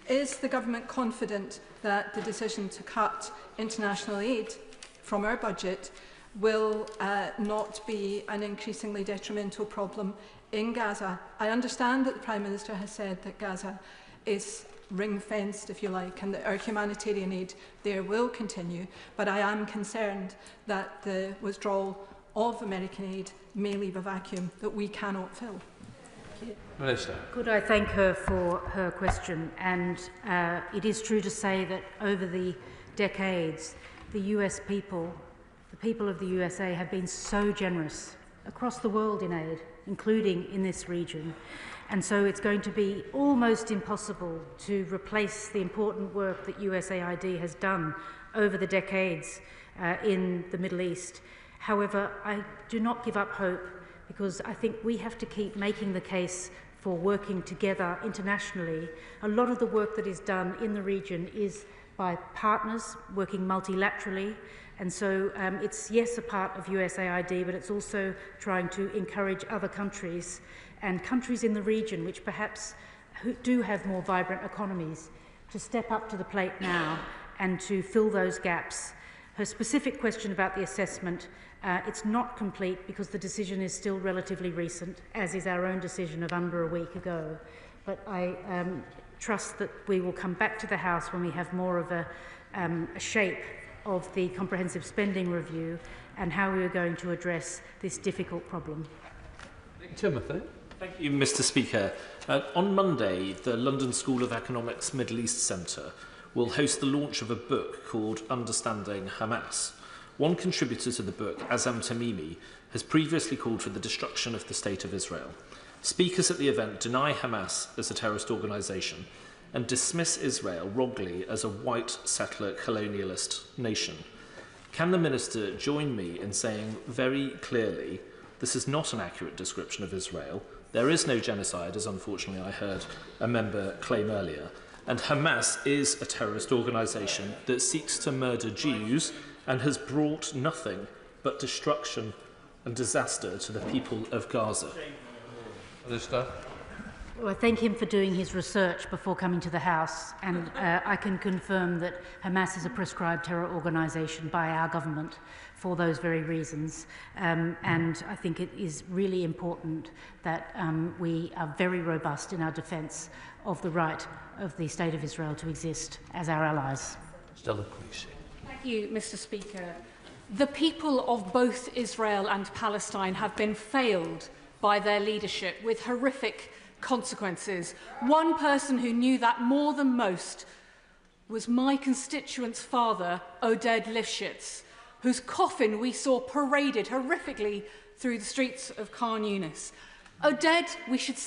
is the government confident that the decision to cut international aid from our budget will not be an increasingly detrimental problem in Gaza? I understand that the Prime Minister has said that Gaza is ring-fenced, if you like, and that our humanitarian aid there will continue, but I am concerned that the withdrawal of American aid may leave a vacuum that we cannot fill. Minister. Could I thank her for her question? And it is true to say that over the decades, the US people, the people of the USA, have been so generous across the world in aid, including in this region. And so it's going to be almost impossible to replace the important work that USAID has done over the decades in the Middle East. However, I do not give up hope, because I think we have to keep making the case for working together internationally. A lot of the work that is done in the region is by partners working multilaterally. And so it's, yes, a part of USAID, but it's also trying to encourage other countries and countries in the region which perhaps do have more vibrant economies to step up to the plate now and to fill those gaps. Her specific question about the assessment, it's not complete because the decision is still relatively recent, as is our own decision of under a week ago. But I trust that we will come back to the House when we have more of a shape of the comprehensive spending review and how we are going to address this difficult problem. Timothy. Thank you, Mr. Speaker. On Monday, the London School of Economics Middle East Centre will host the launch of a book called Understanding Hamas. One contributor to the book, Azam Tamimi, has previously called for the destruction of the State of Israel. Speakers at the event deny Hamas as a terrorist organisation and dismiss Israel wrongly as a white settler colonialist nation. Can the Minister join me in saying very clearly this is not an accurate description of Israel? There is no genocide, as unfortunately I heard a member claim earlier, and Hamas is a terrorist organisation that seeks to murder Jews and has brought nothing but destruction and disaster to the people of Gaza. Minister. Well, I thank him for doing his research before coming to the House, and I can confirm that Hamas is a prescribed terror organisation by our government for those very reasons. And I think it is really important that we are very robust in our defence of the right of the State of Israel to exist as our allies. Stella Creasy. Thank you, Mr. Speaker. The people of both Israel and Palestine have been failed by their leadership with horrific consequences. One person who knew that more than most was my constituent's father, Oded Lifshitz, whose coffin we saw paraded horrifically through the streets of Khan Yunis. Oded, we should